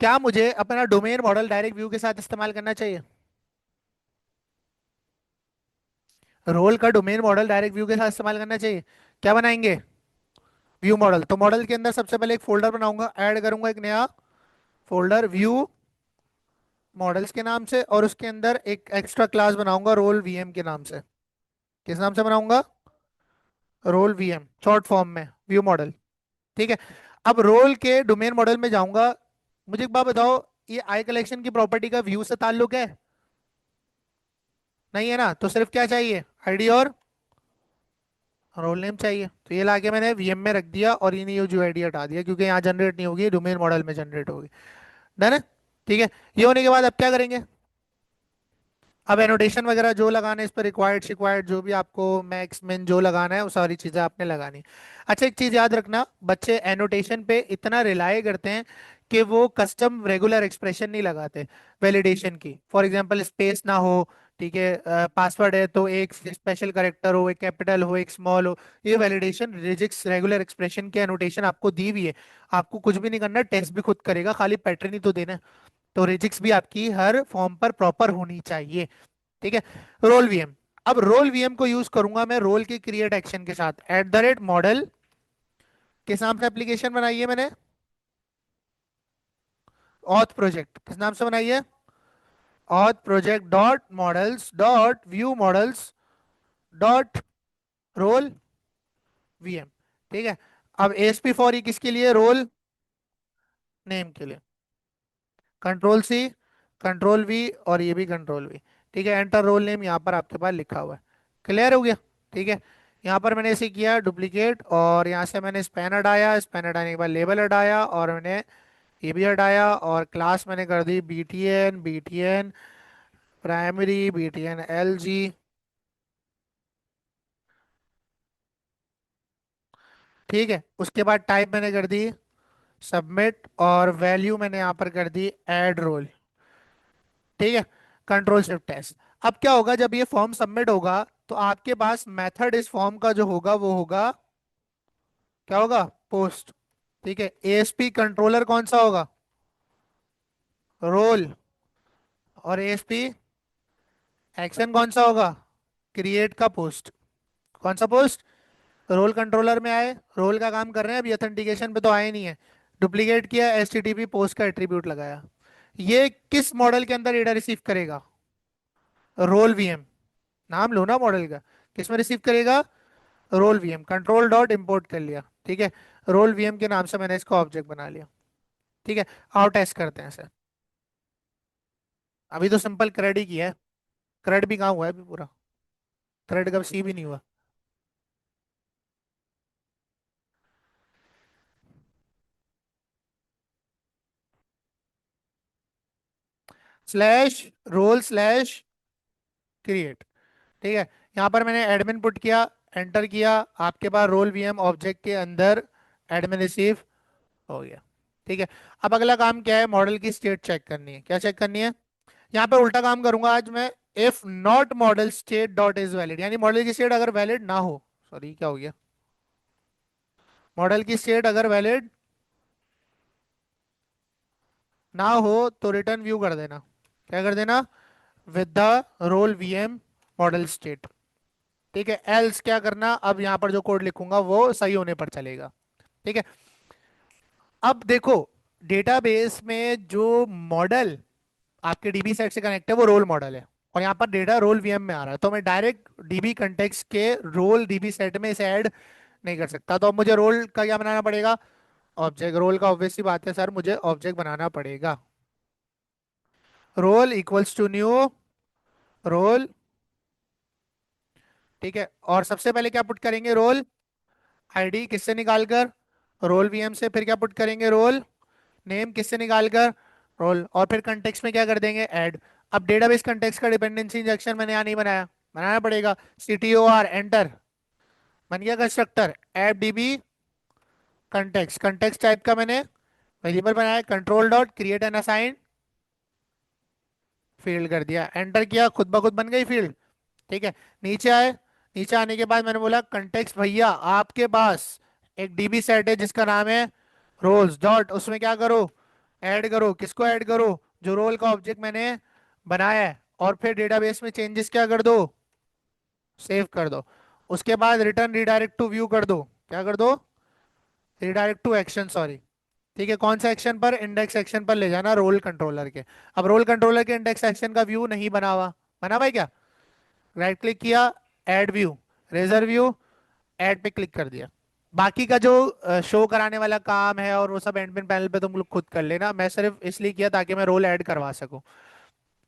क्या मुझे अपना डोमेन मॉडल डायरेक्ट व्यू के साथ इस्तेमाल करना चाहिए? रोल का डोमेन मॉडल डायरेक्ट व्यू के साथ इस्तेमाल करना चाहिए। क्या बनाएंगे? View model. तो मॉडल के अंदर सबसे पहले एक फोल्डर बनाऊंगा, ऐड करूंगा एक नया फोल्डर व्यू मॉडल्स के नाम से, और उसके अंदर एक एक्स्ट्रा क्लास बनाऊंगा रोल VM के नाम से। किस नाम से बनाऊंगा? रोल VM, शॉर्ट फॉर्म में व्यू मॉडल। ठीक है। अब रोल के डोमेन मॉडल में जाऊंगा। मुझे एक बात बताओ, ये आई कलेक्शन की प्रॉपर्टी का व्यू से ताल्लुक है? नहीं है ना, तो सिर्फ क्या चाहिए? ID और रोल नेम चाहिए। तो ये लाके मैंने VM में रख दिया, और ये नहीं GUID हटा दिया, क्योंकि यहाँ जनरेट नहीं होगी, डोमेन मॉडल में जनरेट होगी। डन है। ठीक है। ये होने के बाद अब क्या करेंगे? अब एनोटेशन वगैरह जो लगाना है इस पर, रिक्वायर्ड शिक्वायर्ड जो भी आपको मैक्स मिन जो लगाना है, वो सारी चीजें आपने लगानी। अच्छा, एक चीज याद रखना, बच्चे एनोटेशन पे इतना रिलाय करते हैं कि वो कस्टम रेगुलर एक्सप्रेशन नहीं लगाते वैलिडेशन की। फॉर एग्जांपल स्पेस ना हो, ठीक है, पासवर्ड है तो एक स्पेशल करेक्टर हो, एक कैपिटल हो, एक स्मॉल हो। ये वैलिडेशन रिजिक्स रेगुलर एक्सप्रेशन के एनोटेशन आपको दी हुई है। आपको कुछ भी नहीं करना, टेस्ट भी खुद करेगा, खाली पैटर्न ही तो देना है। तो रिजिक्स भी आपकी हर फॉर्म पर प्रॉपर होनी चाहिए। ठीक है। Role VM। अब रोल VM को यूज करूंगा मैं रोल के क्रिएट एक्शन के साथ। @मॉडल किस नाम से एप्लीकेशन बनाई है मैंने? Auth project. किस नाम से बनाई है? Auth project dot models dot view models dot roll VM। ठीक है। अब ASP4 ये किसके लिए? रोल नेम के लिए। कंट्रोल C, कंट्रोल V, और ये भी कंट्रोल V। ठीक है। एंटर रोल नेम यहाँ पर आपके पास लिखा हुआ है। क्लियर हो गया? ठीक है। यहाँ पर मैंने ऐसे किया डुप्लीकेट, और यहाँ से मैंने स्पैन हटाया, स्पैन हटाने के बाद लेबल हटाया, और मैंने ये भी हटाया, और क्लास मैंने कर दी BTN प्राइमरी, BTN LG। ठीक है। उसके बाद टाइप मैंने कर दी सबमिट, और वैल्यू मैंने यहाँ पर कर दी ऐड रोल। ठीक है। Control shift S. अब क्या होगा जब ये फॉर्म सबमिट होगा, तो आपके पास मेथड इस फॉर्म का जो होगा वो होगा, क्या होगा? पोस्ट। ठीक है। ASP कंट्रोलर कौन सा होगा? रोल। और ASP एक्शन कौन सा होगा? क्रिएट का पोस्ट। कौन सा पोस्ट? रोल कंट्रोलर में आए, रोल का काम कर रहे हैं, अभी ऑथेंटिकेशन पे तो आए नहीं है। डुप्लीकेट किया, HTTP पोस्ट का एट्रीब्यूट लगाया। ये किस मॉडल के अंदर डेटा रिसीव करेगा? Role VM। नाम लो ना मॉडल का। किस में रिसीव करेगा? Role VM control dot import कर लिया, ठीक है। रोल वीएम के नाम से मैंने इसको ऑब्जेक्ट बना लिया, ठीक है। आओ टेस्ट करते हैं सर। अभी तो सिंपल क्रेड ही किया है। क्रेड भी कहाँ हुआ है अभी पूरा? क्रेड का सी भी नहीं हुआ। स्लैश रोल स्लैश क्रिएट, ठीक है। यहाँ पर मैंने एडमिन पुट किया, एंटर किया, आपके पास रोल वीएम ऑब्जेक्ट के अंदर एडमिन रिसीव हो गया, ठीक है। अब अगला काम क्या है, मॉडल की स्टेट चेक करनी है। क्या चेक करनी है? यहाँ पे उल्टा काम करूंगा आज मैं। If not model state dot is valid, यानी मॉडल की स्टेट अगर वैलिड ना हो, सॉरी क्या हो गया, मॉडल की स्टेट अगर वैलिड ना हो तो रिटर्न व्यू कर देना। क्या कर देना? With the role VM model state, ठीक है। एल्स क्या करना, अब यहाँ पर जो कोड लिखूंगा वो सही होने पर चलेगा, ठीक है। अब देखो, डेटाबेस में जो मॉडल आपके डीबी सेट से कनेक्ट है वो रोल मॉडल है, और यहाँ पर डेटा रोल वीएम में आ रहा है, तो मैं डायरेक्ट डीबी कंटेक्स्ट के रोल डीबी सेट में इसे ऐड नहीं कर सकता। तो अब मुझे रोल का क्या बनाना पड़ेगा? ऑब्जेक्ट। रोल का ऑब्वियस सी बात है सर, मुझे ऑब्जेक्ट बनाना पड़ेगा। Role equals to new role, ठीक है। और सबसे पहले क्या पुट करेंगे? रोल आईडी, किससे निकालकर? रोल वीएम से। फिर क्या पुट करेंगे? रोल नेम, किससे निकालकर? रोल। और फिर कंटेक्स्ट में क्या कर देंगे? ऐड। अब डेटाबेस कंटेक्स्ट का डिपेंडेंसी इंजेक्शन मैंने यहाँ नहीं बनाया, बनाना पड़ेगा। CTOR एंटर, बन गया constructor app dB context. Context type का मैंने वेरिएबल बनाया, control dot create and assign field कर दिया, एंटर किया, खुद ब खुद बन गई फील्ड, ठीक है। नीचे आए, नीचे आने के बाद मैंने बोला कंटेक्स्ट भैया आपके पास एक डीबी सेट है जिसका नाम है रोल्स डॉट, उसमें क्या करो? ऐड करो। किसको ऐड करो? जो रोल का ऑब्जेक्ट मैंने बनाया है। और फिर डेटाबेस में चेंजेस क्या कर दो? सेव कर दो। उसके बाद रिटर्न रिडायरेक्ट टू व्यू कर दो। क्या कर दो? रिडायरेक्ट टू एक्शन, सॉरी, ठीक है। कौन सा एक्शन पर? इंडेक्स एक्शन पर ले जाना रोल कंट्रोलर के। अब रोल कंट्रोलर के इंडेक्स एक्शन का व्यू नहीं बना हुआ, बना भाई क्या? राइट क्लिक किया, add view, razor view, add पे क्लिक कर दिया। बाकी का जो शो कराने वाला काम है और वो सब एडमिन पैनल पे तुम लोग खुद कर लेना, मैं सिर्फ इसलिए किया ताकि मैं रोल ऐड करवा सकूं,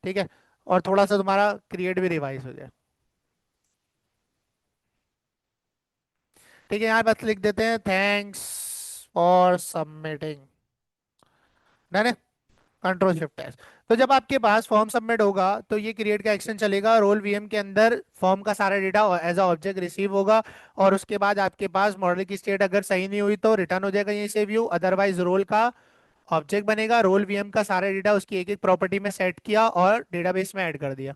ठीक है। और थोड़ा सा तुम्हारा क्रिएट भी रिवाइज हो जाए, ठीक है। यहाँ बस लिख देते हैं थैंक्स फॉर सबमिटिंग, डन है। Control shift S. तो जब आपके पास फॉर्म सबमिट होगा तो ये क्रिएट का एक्शन चलेगा, रोल वीएम के अंदर फॉर्म का सारा data as a object receive होगा। और उसके बाद आपके पास मॉडल की स्टेट अगर सही नहीं हुई तो रिटर्न हो जाएगा यहीं से व्यू, अदरवाइज रोल का ऑब्जेक्ट बनेगा। रोल वीएम का सारा डेटा उसकी एक एक प्रॉपर्टी में सेट किया और डेटाबेस में ऐड कर दिया,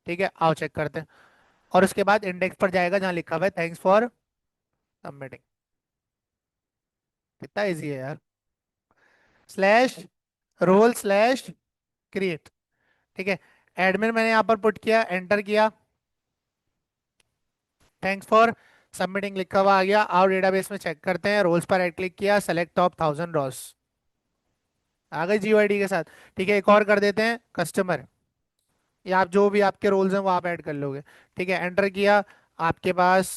ठीक है। आओ चेक करते हैं। और उसके बाद इंडेक्स पर जाएगा जहां लिखा हुआ है थैंक्स फॉर सबमिटिंग। कितना इजी है यार। स्लैश रोल स्लैश क्रिएट, ठीक है। एडमिन मैंने यहाँ पर पुट किया, एंटर किया, थैंक्स फॉर सबमिटिंग लिखा हुआ आ गया। आओ डेटाबेस में चेक करते हैं। रोल्स पर राइट क्लिक किया, सेलेक्ट टॉप 1000 रोज, आ गई जीओआईडी के साथ, ठीक है। एक और कर देते हैं कस्टमर, या आप जो भी आपके रोल्स हैं वो आप ऐड कर लोगे, ठीक है। एंटर किया, आपके पास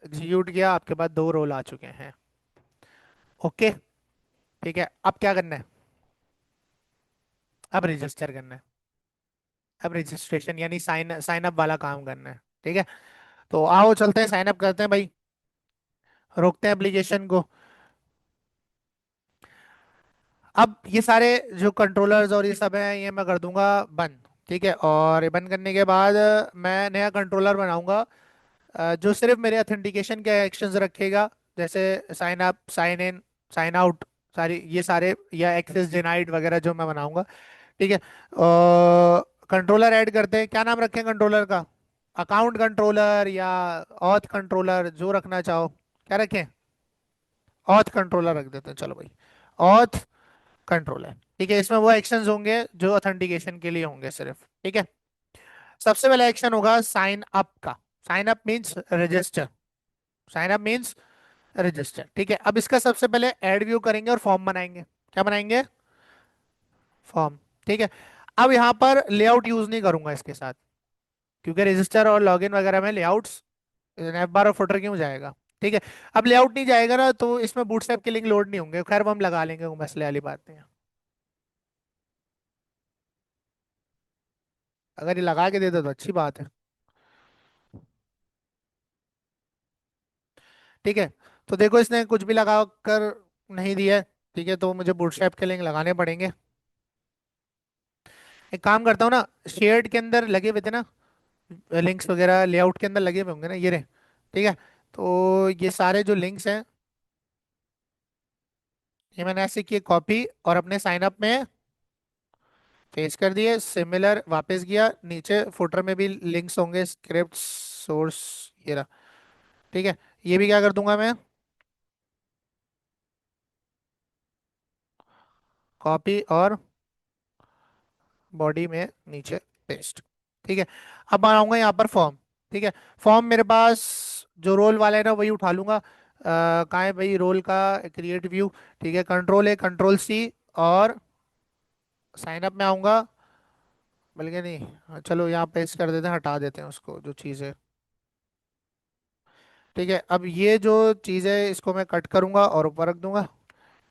एग्जीक्यूट किया, आपके पास 2 रोल आ चुके हैं, ओके, ठीक है। अब क्या करना है? अब रजिस्टर करना है। अब रजिस्ट्रेशन यानी साइन साइन अप वाला काम करना है, ठीक है। तो आओ चलते हैं, साइन अप करते हैं भाई। रोकते हैं एप्लीकेशन को। अब ये सारे जो कंट्रोलर्स और ये सब हैं ये मैं कर दूंगा बंद, ठीक है। और ये बंद करने के बाद मैं नया कंट्रोलर बनाऊंगा, जो सिर्फ मेरे ऑथेंटिकेशन के एक्शंस रखेगा, जैसे sign up, sign in, sign out, सारी ये सारे, या एक्सेस डिनाइड वगैरह जो मैं बनाऊंगा, ठीक है। कंट्रोलर ऐड करते हैं, क्या नाम रखें कंट्रोलर का? अकाउंट कंट्रोलर या ऑथ कंट्रोलर, जो रखना चाहो। क्या रखें? ऑथ कंट्रोलर रख देते हैं, चलो भाई, ऑथ कंट्रोलर, ठीक है। इसमें वो एक्शंस होंगे जो ऑथेंटिकेशन के लिए होंगे सिर्फ, ठीक है। सबसे पहला एक्शन होगा साइन अप का। Sign up means register, sign up means register, ठीक है। अब इसका सबसे पहले एड व्यू करेंगे और फॉर्म बनाएंगे। क्या बनाएंगे? फॉर्म, ठीक है। अब यहाँ पर लेआउट यूज नहीं करूंगा इसके साथ, क्योंकि रजिस्टर और लॉगिन वगैरह में लेआउट्स नैव बार और फुटर क्यों जाएगा? ठीक है। अब लेआउट नहीं जाएगा ना, तो इसमें बूटस्ट्रैप के लिंक लोड नहीं होंगे, खैर वो हम लगा लेंगे, वो मसले वाली बात नहीं है। अगर ये लगा के दे दो तो अच्छी बात है। ठीक है। तो देखो इसने कुछ भी लगा कर नहीं दिया है। ठीक है, तो मुझे बूटस्ट्रैप के लिंक लगाने पड़ेंगे। एक काम करता हूँ ना, शेयर्ड के अंदर लगे हुए थे ना लिंक्स वगैरह, लेआउट के अंदर लगे हुए होंगे ना, ये रहे। ठीक है। तो ये सारे जो लिंक्स हैं, ये मैंने ऐसे किए कॉपी और अपने साइन अप में पेस्ट कर दिए, सिमिलर वापस गया नीचे, फुटर में भी लिंक्स होंगे, स्क्रिप्ट सोर्स, ये रहा। ठीक है। ये भी क्या कर दूंगा मैं, कॉपी और बॉडी में नीचे पेस्ट। ठीक है। अब बनाऊंगा यहाँ पर फॉर्म। ठीक है। फॉर्म मेरे पास जो रोल वाला है ना वही उठा लूंगा। कहाँ है भाई रोल का क्रिएट व्यू? ठीक है, कंट्रोल है, कंट्रोल सी, और साइन अप में आऊंगा, बल्कि नहीं, चलो यहाँ पेस्ट कर देते हैं, हटा देते हैं उसको जो चीज़ है। ठीक है। अब ये जो चीज़ है इसको मैं कट करूंगा और ऊपर रख दूंगा।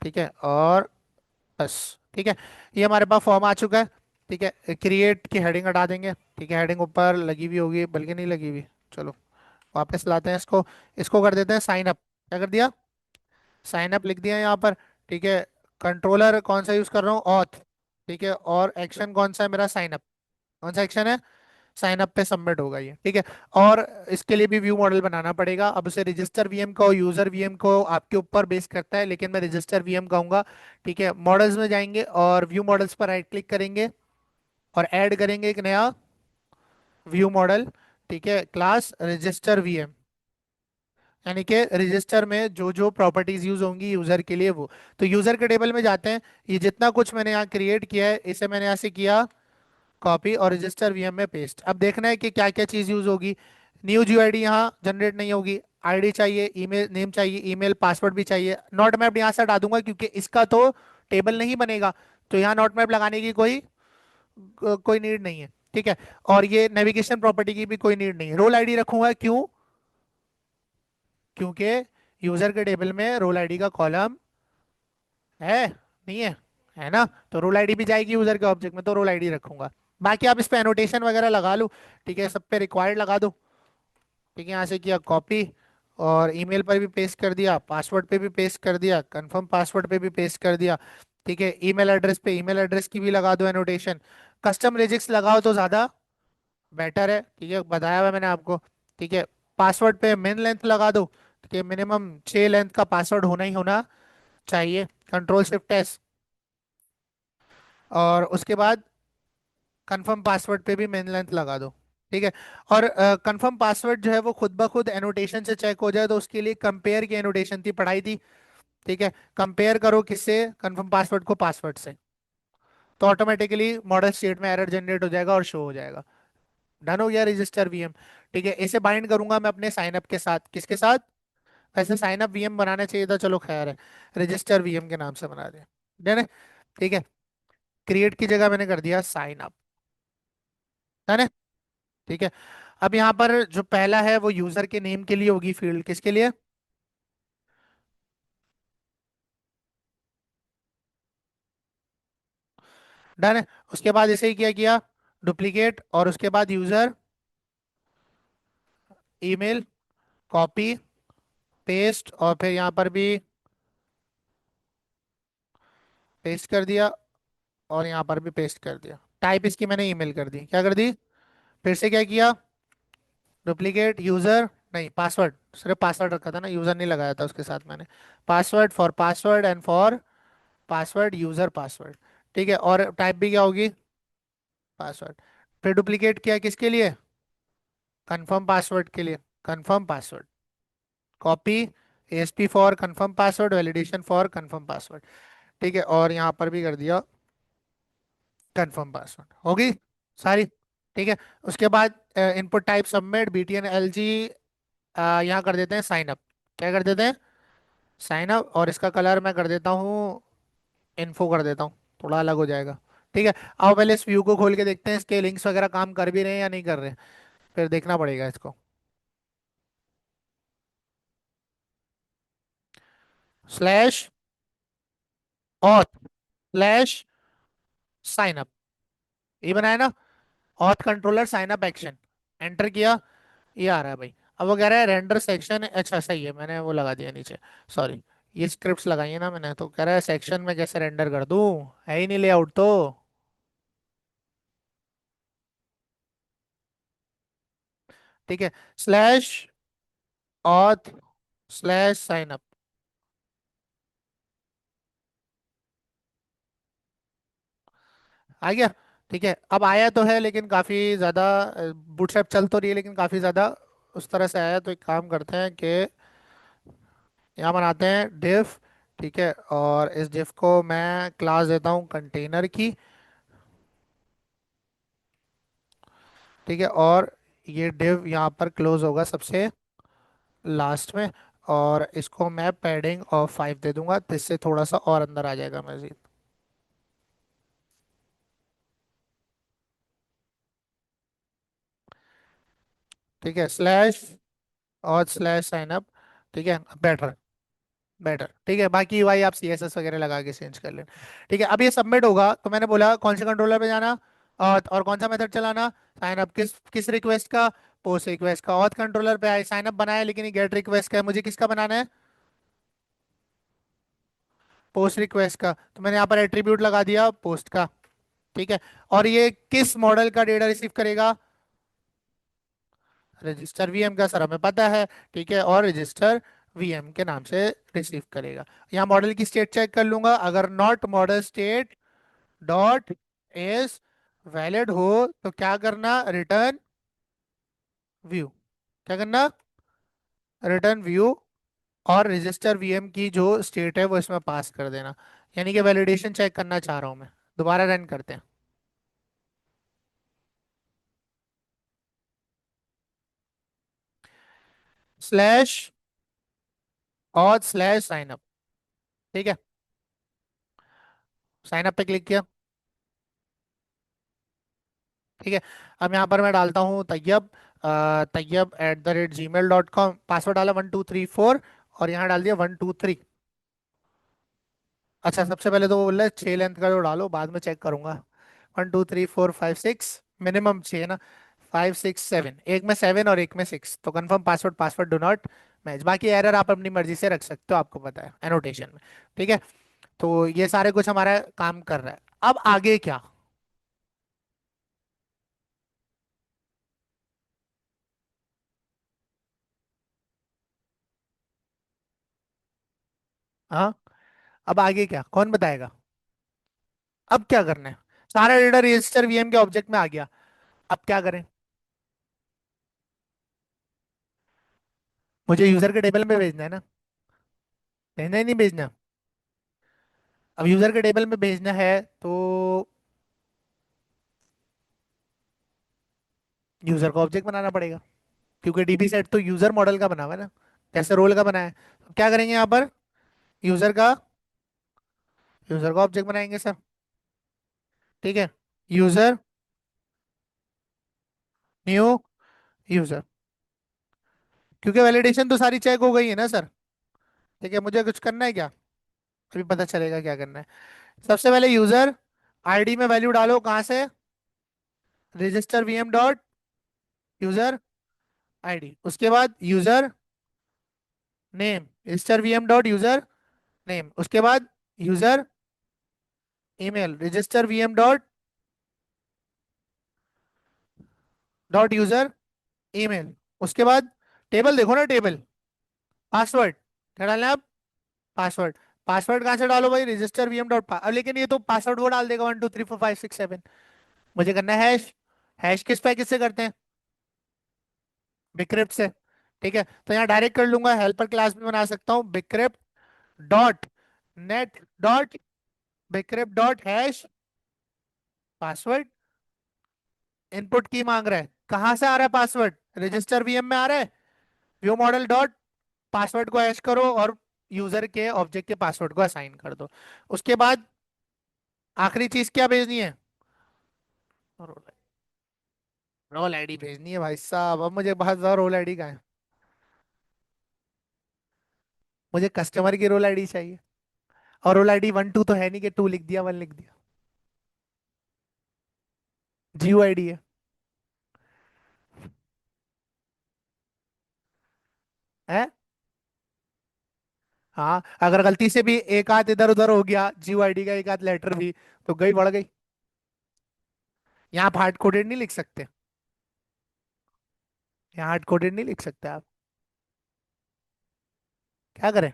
ठीक है, और बस। ठीक है, ये हमारे पास फॉर्म आ चुका है। ठीक है, क्रिएट की हेडिंग हटा देंगे। ठीक है, हेडिंग ऊपर लगी हुई होगी, बल्कि नहीं लगी हुई। चलो वापस लाते हैं इसको। इसको कर देते हैं साइन अप। क्या कर दिया? साइन अप लिख दिया यहाँ पर। ठीक है। कंट्रोलर कौन सा यूज कर रहा हूँ? ऑथ। ठीक है, और एक्शन कौन सा है मेरा? Sign up. कौन सा एक्शन है? साइन अप पे सबमिट होगा ये। ठीक है। और इसके लिए भी व्यू मॉडल बनाना पड़ेगा। अब उसे रजिस्टर वीएम का और यूजर वीएम को आपके ऊपर बेस करता है, लेकिन मैं रजिस्टर वीएम कहूंगा। ठीक है, मॉडल्स में जाएंगे और व्यू मॉडल्स पर राइट क्लिक करेंगे और ऐड करेंगे एक नया व्यू मॉडल। ठीक है, क्लास रजिस्टर वीएम, यानी कि रजिस्टर में जो जो प्रॉपर्टीज यूज होंगी यूजर के लिए वो। तो यूजर के टेबल में जाते हैं। ये जितना कुछ मैंने यहाँ क्रिएट किया है इसे मैंने यहाँ से किया कॉपी और रजिस्टर वीएम में पेस्ट। अब देखना है कि क्या क्या चीज यूज होगी। न्यू यूआईडी यहाँ जनरेट नहीं होगी। आईडी चाहिए, ईमेल नेम चाहिए, ईमेल पासवर्ड भी चाहिए। नॉट मैप यहाँ से हटा दूंगा क्योंकि इसका तो टेबल नहीं बनेगा, तो यहाँ नॉट मैप लगाने की कोई नीड नहीं है। ठीक है। और ये नेविगेशन प्रॉपर्टी की भी कोई नीड नहीं है। रोल आईडी रखूंगा, क्यों? क्योंकि यूजर के टेबल में रोल आईडी का कॉलम है नहीं है? है ना? तो रोल आईडी भी जाएगी यूजर के ऑब्जेक्ट में, तो रोल आईडी रखूंगा। बाकी आप इस पे एनोटेशन वगैरह लगा लो। ठीक है, सब पे रिक्वायर्ड लगा दो। ठीक है, यहाँ से किया कॉपी और ईमेल पर भी पेस्ट कर दिया, पासवर्ड पे भी पेस्ट कर दिया, कंफर्म पासवर्ड पे भी पेस्ट कर दिया। ठीक है, ईमेल एड्रेस पे ईमेल एड्रेस की भी लगा दो एनोटेशन। कस्टम रेजिक्स लगाओ तो ज्यादा बेटर है। ठीक है, बताया हुआ मैंने आपको। ठीक है, पासवर्ड पे मिन लेंथ लगा दो कि मिनिमम 6 लेंथ का पासवर्ड होना ही होना चाहिए। कंट्रोल शिफ्ट एस, और उसके बाद कंफर्म पासवर्ड पे भी मेन लेंथ लगा दो। ठीक है। और कंफर्म पासवर्ड जो है वो खुद ब खुद एनोटेशन से चेक हो जाए, तो उसके लिए कंपेयर की एनोटेशन थी, पढ़ाई थी। ठीक है, कंपेयर करो किससे? कंफर्म पासवर्ड को पासवर्ड से, तो ऑटोमेटिकली मॉडल स्टेट में एरर जनरेट हो जाएगा और शो हो जाएगा। डन हो गया रजिस्टर वीएम। ठीक है, इसे बाइंड करूंगा मैं अपने साइन अप के साथ। किसके साथ? ऐसे साइन अप वीएम बनाना चाहिए था, चलो खैर है, रजिस्टर वीएम के नाम से बना दिया। डन है। ठीक है, क्रिएट की जगह मैंने कर दिया साइन अप। डन है। ठीक है। अब यहाँ पर जो पहला है वो यूजर के नेम के लिए होगी फील्ड, किसके लिए? डन है। उसके बाद इसे ही क्या किया? डुप्लीकेट, और उसके बाद यूजर ईमेल, कॉपी, पेस्ट, और फिर यहाँ पर भी पेस्ट कर दिया, और यहाँ पर भी पेस्ट कर दिया। टाइप इसकी मैंने ईमेल कर दी, क्या कर दी? फिर से क्या किया? डुप्लीकेट यूजर, नहीं पासवर्ड, सिर्फ पासवर्ड रखा था ना, यूजर नहीं लगाया था उसके साथ मैंने। Password for password and for password user password. ठीक है, और टाइप भी क्या होगी? पासवर्ड। फिर डुप्लीकेट किया किसके लिए? कंफर्म पासवर्ड के लिए, confirm password. Copy, ASP for confirm password, validation for confirm password. ठीक है, और यहाँ पर भी कर दिया कंफर्म पासवर्ड। होगी सारी। ठीक है। उसके बाद input type submit BTN LG, यहाँ कर देते हैं साइन अप। क्या कर देते हैं? साइन अप, और इसका कलर मैं कर देता हूँ, इन्फो कर देता हूँ, थोड़ा अलग हो जाएगा। ठीक है। आओ पहले इस व्यू को खोल के देखते हैं इसके लिंक्स वगैरह काम कर भी रहे हैं या नहीं कर रहे हैं, फिर देखना पड़ेगा इसको। Slash auth slash sign up, ये बनाया ना, auth controller sign up action, enter किया, ये आ रहा है भाई। अब वो कह रहा है रेंडर सेक्शन, अच्छा सही है, मैंने वो लगा दिया नीचे, सॉरी, ये स्क्रिप्ट्स लगाई है ना मैंने, तो कह रहा है सेक्शन में कैसे रेंडर कर दूं, है ही नहीं लेआउट तो। ठीक है, slash auth slash sign up, आ गया। ठीक है, अब आया तो है लेकिन काफी ज्यादा, बूटस्ट्रैप चल तो रही है लेकिन काफी ज्यादा उस तरह से आया, तो एक काम करते हैं कि यहाँ बनाते हैं div। ठीक है, और इस div को मैं क्लास देता हूँ कंटेनर की। ठीक है, और ये div यहाँ पर क्लोज होगा सबसे लास्ट में, और इसको मैं पैडिंग ऑफ 5 दे दूंगा, तो इससे थोड़ा सा और अंदर आ जाएगा मजीद। ठीक है, स्लैश और स्लैश साइन अप। ठीक है, बेटर बेटर। ठीक है, बाकी यूआई आप सीएसएस वगैरह लगा के चेंज कर लें। ठीक है, अब ये सबमिट होगा तो मैंने बोला कौन से कंट्रोलर पे जाना, और कौन सा मेथड चलाना, साइन अप, किस किस रिक्वेस्ट का, पोस्ट रिक्वेस्ट का। ऑथ कंट्रोलर पे आई साइन अप बनाया, लेकिन ये गेट रिक्वेस्ट का है, मुझे किसका बनाना है, पोस्ट रिक्वेस्ट का, तो मैंने यहाँ पर एट्रीब्यूट लगा दिया पोस्ट का। ठीक है, और ये किस मॉडल का डेटा रिसीव करेगा, रजिस्टर वीएम का, सर हमें पता है। ठीक है, और रजिस्टर वीएम के नाम से रिसीव करेगा। यहाँ मॉडल की स्टेट चेक कर लूंगा, अगर not model state dot is valid हो तो क्या करना, रिटर्न व्यू, क्या करना, रिटर्न व्यू, और रजिस्टर वीएम की जो स्टेट है वो इसमें पास कर देना। यानी कि वैलिडेशन चेक करना चाह रहा हूं मैं, दोबारा रन करते हैं। स्लैश और स्लैश साइन अप। ठीक है, साइन अप पे क्लिक किया। ठीक है, अब यहाँ पर मैं डालता हूँ तैयब, तैयब@gmail.com, पासवर्ड डाला 1234, और यहाँ डाल दिया 123। अच्छा, सबसे पहले तो वो बोल रहा है 6 लेंथ का जो डालो, बाद में चेक करूंगा। 1 2 3 4 5 6, मिनिमम 6 ना, 5 6 7, एक में 7 और एक में 6, तो confirm password, password do not match. बाकी एरर आप अपनी मर्जी से रख सकते हो, आपको पता है एनोटेशन में। ठीक है, तो ये सारे कुछ हमारा काम कर रहा है। अब आगे क्या। हाँ, अब आगे क्या, कौन बताएगा। अब क्या करना है, सारा डेटा रजिस्टर वीएम के ऑब्जेक्ट में आ गया, अब क्या करें। मुझे यूजर के टेबल में भेजना है ना, भेजना ही नहीं भेजना। अब यूजर के टेबल में भेजना है तो यूजर का ऑब्जेक्ट बनाना पड़ेगा, क्योंकि डीबी सेट तो यूजर मॉडल का बना हुआ है ना, जैसे रोल का बना है। तो क्या करेंगे यहाँ पर, यूजर का यूजर का ऑब्जेक्ट बनाएंगे सर। ठीक है, यूजर न्यू यूजर, क्योंकि वैलिडेशन तो सारी चेक हो गई है ना सर। ठीक है, मुझे कुछ करना है क्या, अभी पता चलेगा क्या करना है। सबसे पहले यूजर आईडी में वैल्यू डालो, कहाँ से, register VM dot user ID, उसके बाद user name, register VM dot user name, उसके बाद user email, register VM dot dot user email, उसके बाद टेबल देखो ना, टेबल, पासवर्ड, क्या डालना है आप, पासवर्ड। पासवर्ड कहाँ से डालो भाई, रजिस्टर वीएम डॉट, अब लेकिन ये तो पासवर्ड वो डाल देगा 1 2 3 4 5 6 7, मुझे करना है हैश। हैश किस पैकेज से करते हैं, बिक्रिप्ट से। ठीक है, तो यहाँ डायरेक्ट कर लूंगा, हेल्पर क्लास भी बना सकता हूँ, bcrypt dot net dot bcrypt dot hash password. Input की मांग रहा है, कहाँ से आ रहा है पासवर्ड, रजिस्टर वीएम में आ रहा है, व्यू मॉडल डॉट पासवर्ड को हैश करो और यूजर के ऑब्जेक्ट के पासवर्ड को असाइन कर दो। उसके बाद आखिरी चीज क्या भेजनी है, रोल आईडी भेजनी है भाई साहब। अब मुझे बहुत ज्यादा रोल आईडी का है, मुझे कस्टमर की रोल आईडी चाहिए। और रोल आईडी 1 2 तो है नहीं कि 2 लिख दिया 1 लिख दिया। जीओ आईडी है। हाँ, अगर गलती से भी एक हाथ इधर उधर हो गया जीओ आईडी का, एक हाथ लेटर भी, तो गई बढ़ गई। यहाँ आप हार्ड कोडेड नहीं लिख सकते। यहाँ हार्ड कोडेड नहीं लिख सकते आप। क्या करें?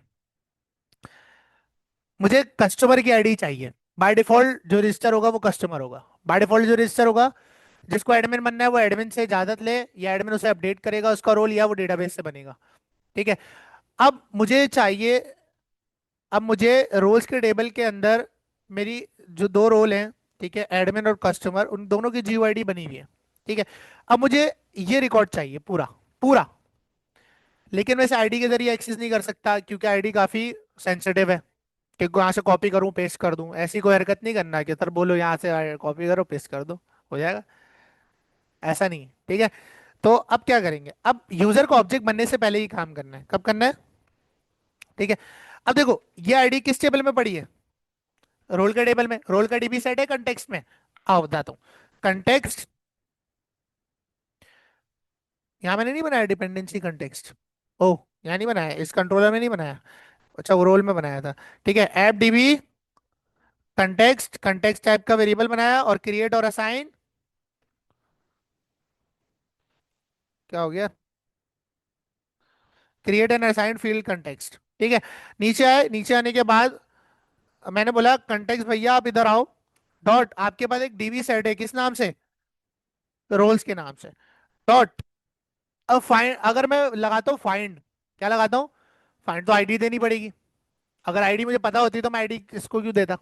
मुझे कस्टमर की आईडी चाहिए। बाय डिफॉल्ट जो रजिस्टर होगा वो कस्टमर होगा। बाय डिफॉल्ट जो रजिस्टर होगा, जिसको एडमिन बनना है वो एडमिन से इजाजत ले, या एडमिन उसे अपडेट करेगा उसका रोल, या वो डेटाबेस से बनेगा। ठीक है। अब मुझे चाहिए, अब मुझे रोल्स के टेबल के अंदर मेरी जो दो रोल हैं, ठीक है, एडमिन और कस्टमर, उन दोनों की जीयूआईडी बनी हुई है। ठीक है। अब मुझे ये रिकॉर्ड चाहिए पूरा पूरा। लेकिन मैं इसे आईडी के जरिए एक्सेस नहीं कर सकता, क्योंकि आईडी काफी सेंसिटिव है कि वहां से कॉपी करूं पेस्ट कर दूं। ऐसी कोई हरकत नहीं करना कि सर बोलो यहाँ से कॉपी करो पेस्ट कर दो, हो जाएगा। ऐसा नहीं है, ठीक है। तो अब क्या करेंगे, अब यूजर को ऑब्जेक्ट बनने से पहले ही काम करना है। कब करना है? ठीक है। अब देखो ये आईडी किस टेबल में पड़ी है? रोल के टेबल में। रोल का डीबी सेट है कंटेक्स्ट में। आओ बताता हूँ। कंटेक्स्ट, यहाँ मैंने नहीं बनाया डिपेंडेंसी कंटेक्स्ट। ओ, यहाँ नहीं बनाया, इस कंट्रोलर में नहीं बनाया। अच्छा, वो रोल में बनाया था। ठीक है, app dB context, context type का वेरिएबल बनाया, और क्रिएट और असाइन। क्या हो गया? Create and assign field context. ठीक है। नीचे आए, नीचे आने के बाद मैंने बोला कंटेक्स्ट भैया आप इधर आओ। डॉट, आपके पास एक डीबी सेट है किस नाम से? रोल्स के नाम से। डॉट, अब फाइंड, अगर मैं लगाता हूँ फाइंड, क्या लगाता हूँ? फाइंड तो आईडी देनी पड़ेगी। अगर आईडी मुझे पता होती तो मैं आईडी किसको क्यों देता?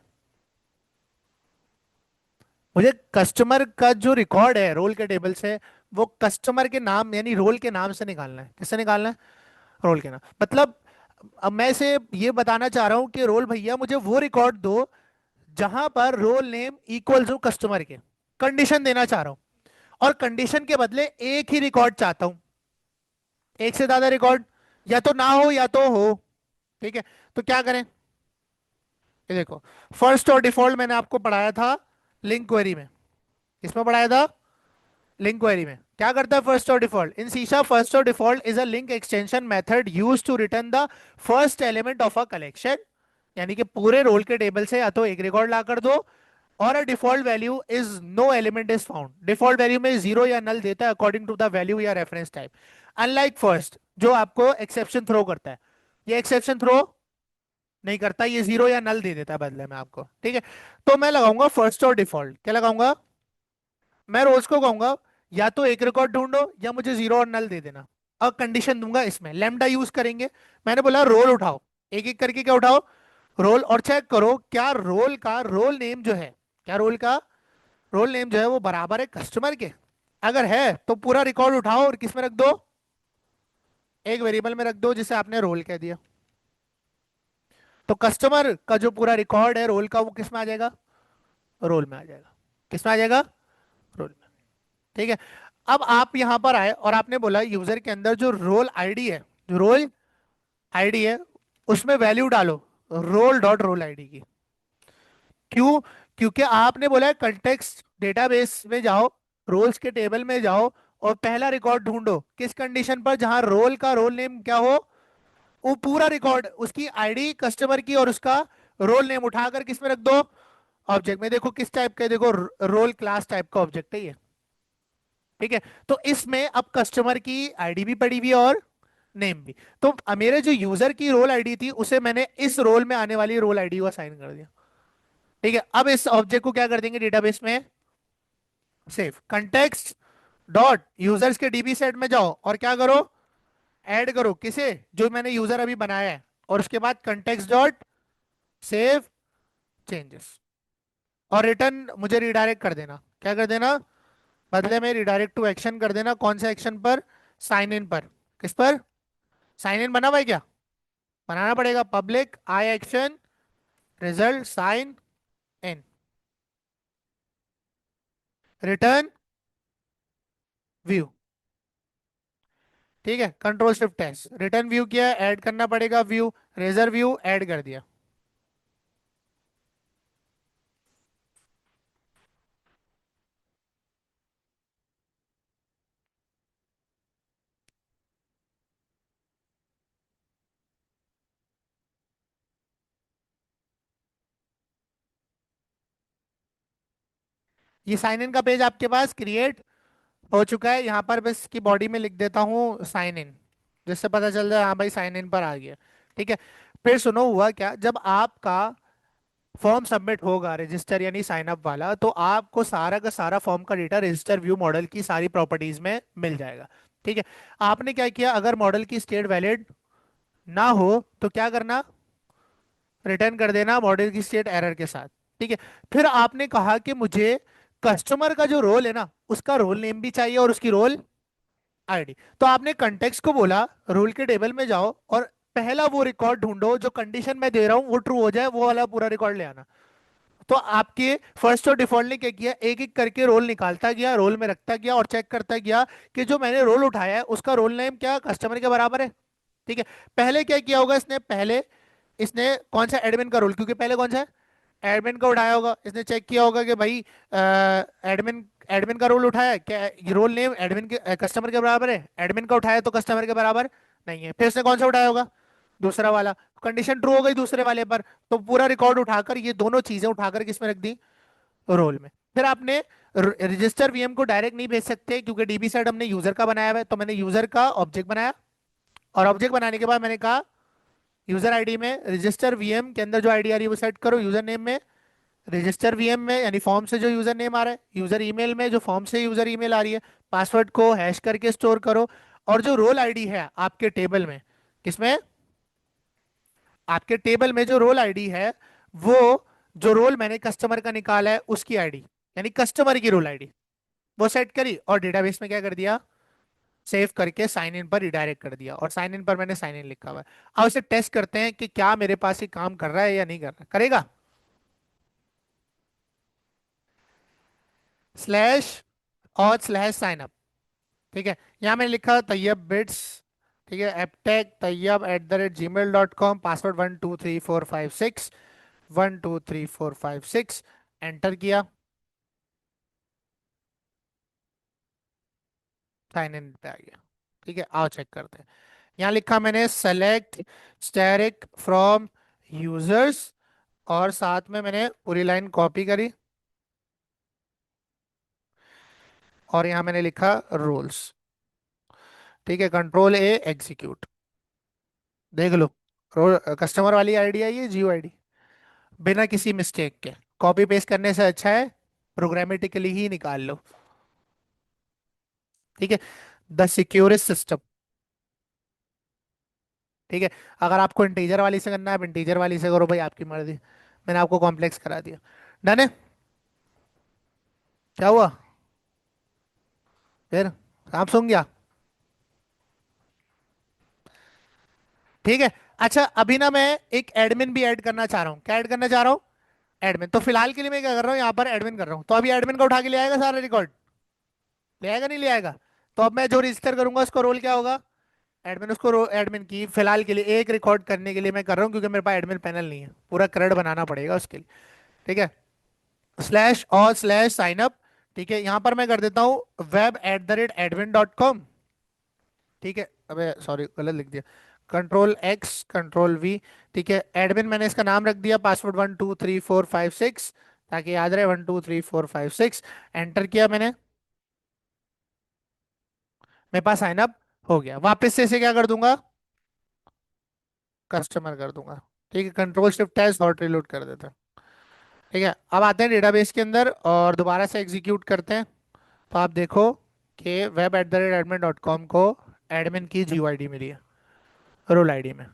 मुझे कस्टमर का जो रिकॉर्ड है रोल के टेबल से, वो कस्टमर के नाम यानी रोल के नाम से निकालना है। किससे निकालना है? रोल के नाम। मतलब अब मैं इसे ये बताना चाह रहा हूँ कि रोल भैया मुझे वो रिकॉर्ड दो जहां पर रोल नेम इक्वल्स हो कस्टमर के। कंडीशन देना चाह रहा हूँ, और कंडीशन के बदले एक ही रिकॉर्ड चाहता हूँ। एक से ज्यादा रिकॉर्ड या तो ना हो या तो हो। ठीक है। तो क्या करें? ये देखो, फर्स्ट और डिफॉल्ट मैंने आपको पढ़ाया था लिंक क्वेरी में। किसमें पढ़ाया था? लिंक क्वेरी में। क्या करता है first or default in C sharp? First or default is a LINQ extension method use to return the first element of a collection. यानी कि पूरे रोल के टेबल से या तो एक रिकॉर्ड ला कर दो, और a default value is no element is found. Default value में जीरो या नल देता है अकॉर्डिंग टू द वैल्यू या रेफरेंस टाइप। अनलाइक फर्स्ट जो आपको एक्सेप्शन थ्रो करता है, ये एक्सेप्शन थ्रो नहीं करता, ये जीरो या नल दे देता है बदले में आपको। ठीक है। तो मैं लगाऊंगा फर्स्ट और डिफॉल्ट। क्या लगाऊंगा? मैं रोज को कहूंगा या तो एक रिकॉर्ड ढूंढो या मुझे जीरो और नल दे देना। अब कंडीशन दूंगा इसमें, लैम्डा यूज करेंगे। मैंने बोला रोल उठाओ, एक एक करके क्या उठाओ? रोल, और चेक करो क्या रोल का रोल नेम जो है, क्या रोल का रोल नेम जो है वो बराबर है कस्टमर के। अगर है तो पूरा रिकॉर्ड उठाओ और किस में रख दो? एक वेरिएबल में रख दो जिसे आपने रोल कह दिया। तो कस्टमर का जो पूरा रिकॉर्ड है रोल का वो किस में आ जाएगा? रोल में आ जाएगा। किस में आ जाएगा? रोल में। ठीक है। अब आप यहां पर आए और आपने बोला यूजर के अंदर जो रोल आईडी है, जो रोल आईडी है, उसमें वैल्यू डालो रोल डॉट रोल आईडी की। क्यों? क्योंकि आपने बोला है कंटेक्स्ट डेटाबेस में जाओ, रोल्स के टेबल में जाओ, और पहला रिकॉर्ड ढूंढो किस कंडीशन पर? जहां रोल का रोल नेम क्या हो, वो पूरा रिकॉर्ड उसकी आईडी कस्टमर की और उसका रोल नेम उठाकर किस में रख दो? ऑब्जेक्ट में। देखो किस टाइप का, देखो रोल क्लास टाइप का ऑब्जेक्ट है ये। ठीक है। तो इसमें अब कस्टमर की आईडी भी पड़ी हुई है और नेम भी। तो मेरे जो यूजर की रोल आईडी थी उसे मैंने इस रोल में आने वाली रोल आईडी को असाइन कर दिया। ठीक है। अब इस ऑब्जेक्ट को क्या कर देंगे डेटाबेस में? सेव। कंटेक्स्ट डॉट यूजर्स के डीबी सेट में जाओ और क्या करो? ऐड करो किसे? जो मैंने यूजर अभी बनाया है। और उसके बाद कंटेक्स्ट डॉट सेव चेंजेस, और रिटर्न मुझे रिडायरेक्ट कर देना। क्या कर देना? बदले में रिडायरेक्ट टू एक्शन कर देना। कौन से एक्शन पर? साइन इन पर। किस पर? साइन इन बना हुआ है क्या? बनाना पड़ेगा। Public I action result sign in, return view. ठीक है, control shift S, return view किया, ऐड करना पड़ेगा व्यू, रेजर व्यू ऐड कर दिया। ये साइन इन का पेज आपके पास क्रिएट हो चुका है। यहाँ पर बस की बॉडी में लिख देता हूँ साइन इन, जिससे पता चल जाए हाँ भाई साइन इन पर आ गया। ठीक है, फिर सुनो हुआ क्या, जब आपका फॉर्म सबमिट होगा रजिस्टर यानी साइन अप वाला, तो आपको सारा का सारा फॉर्म का डेटा रजिस्टर व्यू मॉडल की सारी प्रॉपर्टीज में मिल जाएगा। ठीक है, आपने क्या किया, अगर मॉडल की स्टेट वैलिड ना हो तो क्या करना, रिटर्न कर देना मॉडल की स्टेट एरर के साथ। ठीक है, फिर आपने कहा कि मुझे कस्टमर का जो रोल है ना उसका रोल नेम भी चाहिए और उसकी रोल आईडी। तो आपने कंटेक्स्ट को बोला रोल के टेबल में जाओ और पहला वो रिकॉर्ड ढूंढो जो कंडीशन मैं दे रहा हूँ वो ट्रू हो जाए, वो वाला पूरा रिकॉर्ड ले आना। तो आपके फर्स्ट और डिफॉल्ट ने क्या किया, एक एक करके रोल निकालता गया, रोल में रखता गया और चेक करता गया कि जो मैंने रोल उठाया है उसका रोल नेम क्या कस्टमर के बराबर है। ठीक है, पहले क्या किया होगा इसने, पहले इसने कौन सा एडमिन का रोल, क्योंकि पहले कौन सा है एडमिन का उठाया होगा, इसने चेक किया होगा कि भाई एडमिन एडमिन का रोल उठाया है क्या, रोल नेम एडमिन के कस्टमर के बराबर है, एडमिन का उठाया तो कस्टमर के बराबर नहीं है, फिर इसने कौन सा उठाया होगा दूसरा वाला, कंडीशन ट्रू हो गई दूसरे वाले पर। तो पूरा रिकॉर्ड उठाकर ये दोनों चीजें उठाकर किसमें रख दी, रोल में। फिर आपने रजिस्टर वीएम को डायरेक्ट नहीं भेज सकते क्योंकि डीबी सेट हमने यूजर का बनाया हुआ है, तो मैंने यूजर का ऑब्जेक्ट बनाया और ऑब्जेक्ट बनाने के बाद मैंने कहा यूजर आईडी में रजिस्टर वीएम के अंदर जो आईडी आ रही है वो सेट करो, यूजर नेम में रजिस्टर वीएम में यानी फॉर्म से जो यूजर नेम आ रहा है, यूजर ईमेल में जो फॉर्म से यूजर ईमेल आ रही है, पासवर्ड को हैश करके स्टोर करो। और जो रोल आईडी है आपके टेबल में, किसमें, आपके टेबल में जो रोल आईडी है वो, जो रोल मैंने कस्टमर का निकाला है उसकी आईडी यानी कस्टमर की रोल आईडी वो सेट करी और डेटाबेस में क्या कर दिया, सेव करके साइन इन पर रिडायरेक्ट कर दिया और साइन इन पर मैंने साइन इन लिखा हुआ है। अब इसे टेस्ट करते हैं कि क्या मेरे पास ये काम कर रहा है या नहीं कर रहा, करेगा। स्लैश और स्लैश साइन अप। ठीक है, यहाँ मैंने लिखा तैयब बिट्स, ठीक है, Aptech Tayyab @gmail.com, password 123456, 123456, enter किया, साइन इन पे आ गया। ठीक है, आओ चेक करते हैं। यहाँ लिखा मैंने सेलेक्ट स्टैरिक फ्रॉम यूजर्स और साथ में मैंने पूरी लाइन कॉपी करी और यहाँ मैंने लिखा रूल्स। ठीक है, कंट्रोल ए एग्जीक्यूट, देख लो कस्टमर वाली आईडी आई है जियो आईडी, बिना किसी मिस्टेक के। कॉपी पेस्ट करने से अच्छा है प्रोग्रामेटिकली ही निकाल लो। ठीक है, द सिक्योरेस्ट सिस्टम। ठीक है, अगर आपको इंटीजर वाली से करना है आप इंटीजर वाली से करो भाई, आपकी मर्जी। मैंने आपको कॉम्प्लेक्स करा दिया। डन है, क्या हुआ फिर, आप सुन गया। ठीक है, अच्छा अभी ना मैं एक एडमिन भी ऐड करना चाह रहा हूँ, क्या ऐड करना चाह रहा हूँ, एडमिन। तो फिलहाल के लिए मैं क्या कर रहा हूँ यहाँ पर एडमिन कर रहा हूँ, तो अभी एडमिन का उठा के ले आएगा सारा रिकॉर्ड, ले आएगा नहीं ले आएगा। तो अब मैं जो रजिस्टर करूंगा उसका रोल क्या होगा, एडमिन। उसको एडमिन की फिलहाल के लिए एक रिकॉर्ड करने के लिए मैं कर रहा हूँ क्योंकि मेरे पास एडमिन पैनल नहीं है, पूरा क्रेड बनाना पड़ेगा उसके लिए। ठीक है, स्लैश और स्लैश साइन अप। ठीक है, यहाँ पर मैं कर देता हूँ web@admin.com। ठीक है, अबे सॉरी गलत लिख दिया, Ctrl+X Ctrl+V। ठीक है, एडमिन मैंने इसका नाम रख दिया, पासवर्ड 123456 ताकि याद रहे 123456। एंटर किया मैंने, मेरे पास साइन अप हो गया। वापस से इसे क्या कर दूंगा, कस्टमर कर दूंगा। ठीक है, Ctrl+Shift+S और रिलोड कर देते हैं। ठीक है, अब आते हैं डेटाबेस के अंदर और दोबारा से एग्जीक्यूट करते हैं। तो आप देखो कि web@admin.com को एडमिन की जीओ आईडी मिली है रोल आईडी में।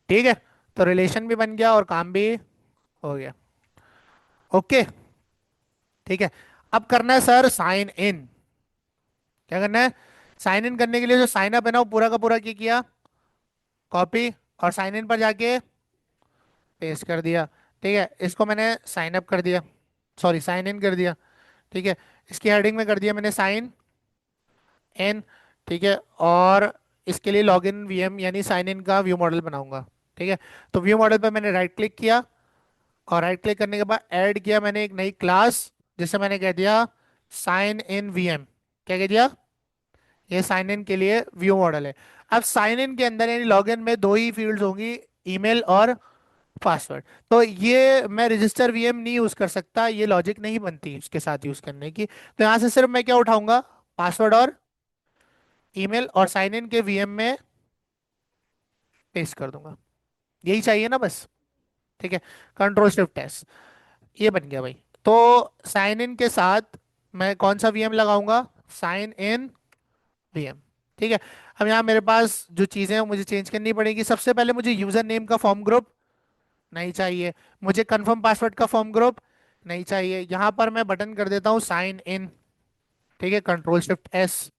ठीक है, तो रिलेशन भी बन गया और काम भी हो गया। ओके, ठीक है, अब करना है सर साइन इन। क्या करना है, साइन इन करने के लिए जो साइन अप है ना वो पूरा का पूरा क्या किया, कॉपी, और साइन इन पर जाके पेस्ट कर दिया। ठीक है, इसको मैंने साइन अप कर दिया, सॉरी साइन इन कर दिया। ठीक है, इसकी हेडिंग में कर दिया मैंने साइन इन। ठीक है, और इसके लिए लॉगिन वीएम यानी साइन इन का व्यू मॉडल बनाऊंगा। ठीक है, तो व्यू मॉडल पर मैंने राइट क्लिक किया, और राइट क्लिक करने के बाद ऐड किया मैंने एक नई क्लास, जिसे मैंने कह दिया साइन इन वीएम। क्या कह दिया? ये साइन इन के लिए व्यू मॉडल है। अब साइन इन के अंदर यानी लॉगिन में दो ही फील्ड्स होंगी, ईमेल और पासवर्ड। तो ये मैं रजिस्टर वीएम नहीं यूज कर सकता, ये लॉजिक नहीं बनती उसके साथ यूज करने की। तो यहाँ से सिर्फ मैं क्या उठाऊंगा, पासवर्ड और ईमेल, और साइन इन के वीएम में पेस्ट कर दूंगा। यही चाहिए ना बस। ठीक है, कंट्रोल शिफ्ट एस, ये बन गया भाई। तो साइन इन के साथ मैं कौन सा वीएम लगाऊंगा, साइन इन वीएम। ठीक है, अब यहाँ मेरे पास जो चीजें हैं मुझे चेंज करनी पड़ेगी। सबसे पहले मुझे यूजर नेम का फॉर्म ग्रुप नहीं चाहिए, मुझे कंफर्म पासवर्ड का फॉर्म ग्रुप नहीं चाहिए। यहाँ पर मैं बटन कर देता हूँ साइन इन। ठीक है, कंट्रोल शिफ्ट एस।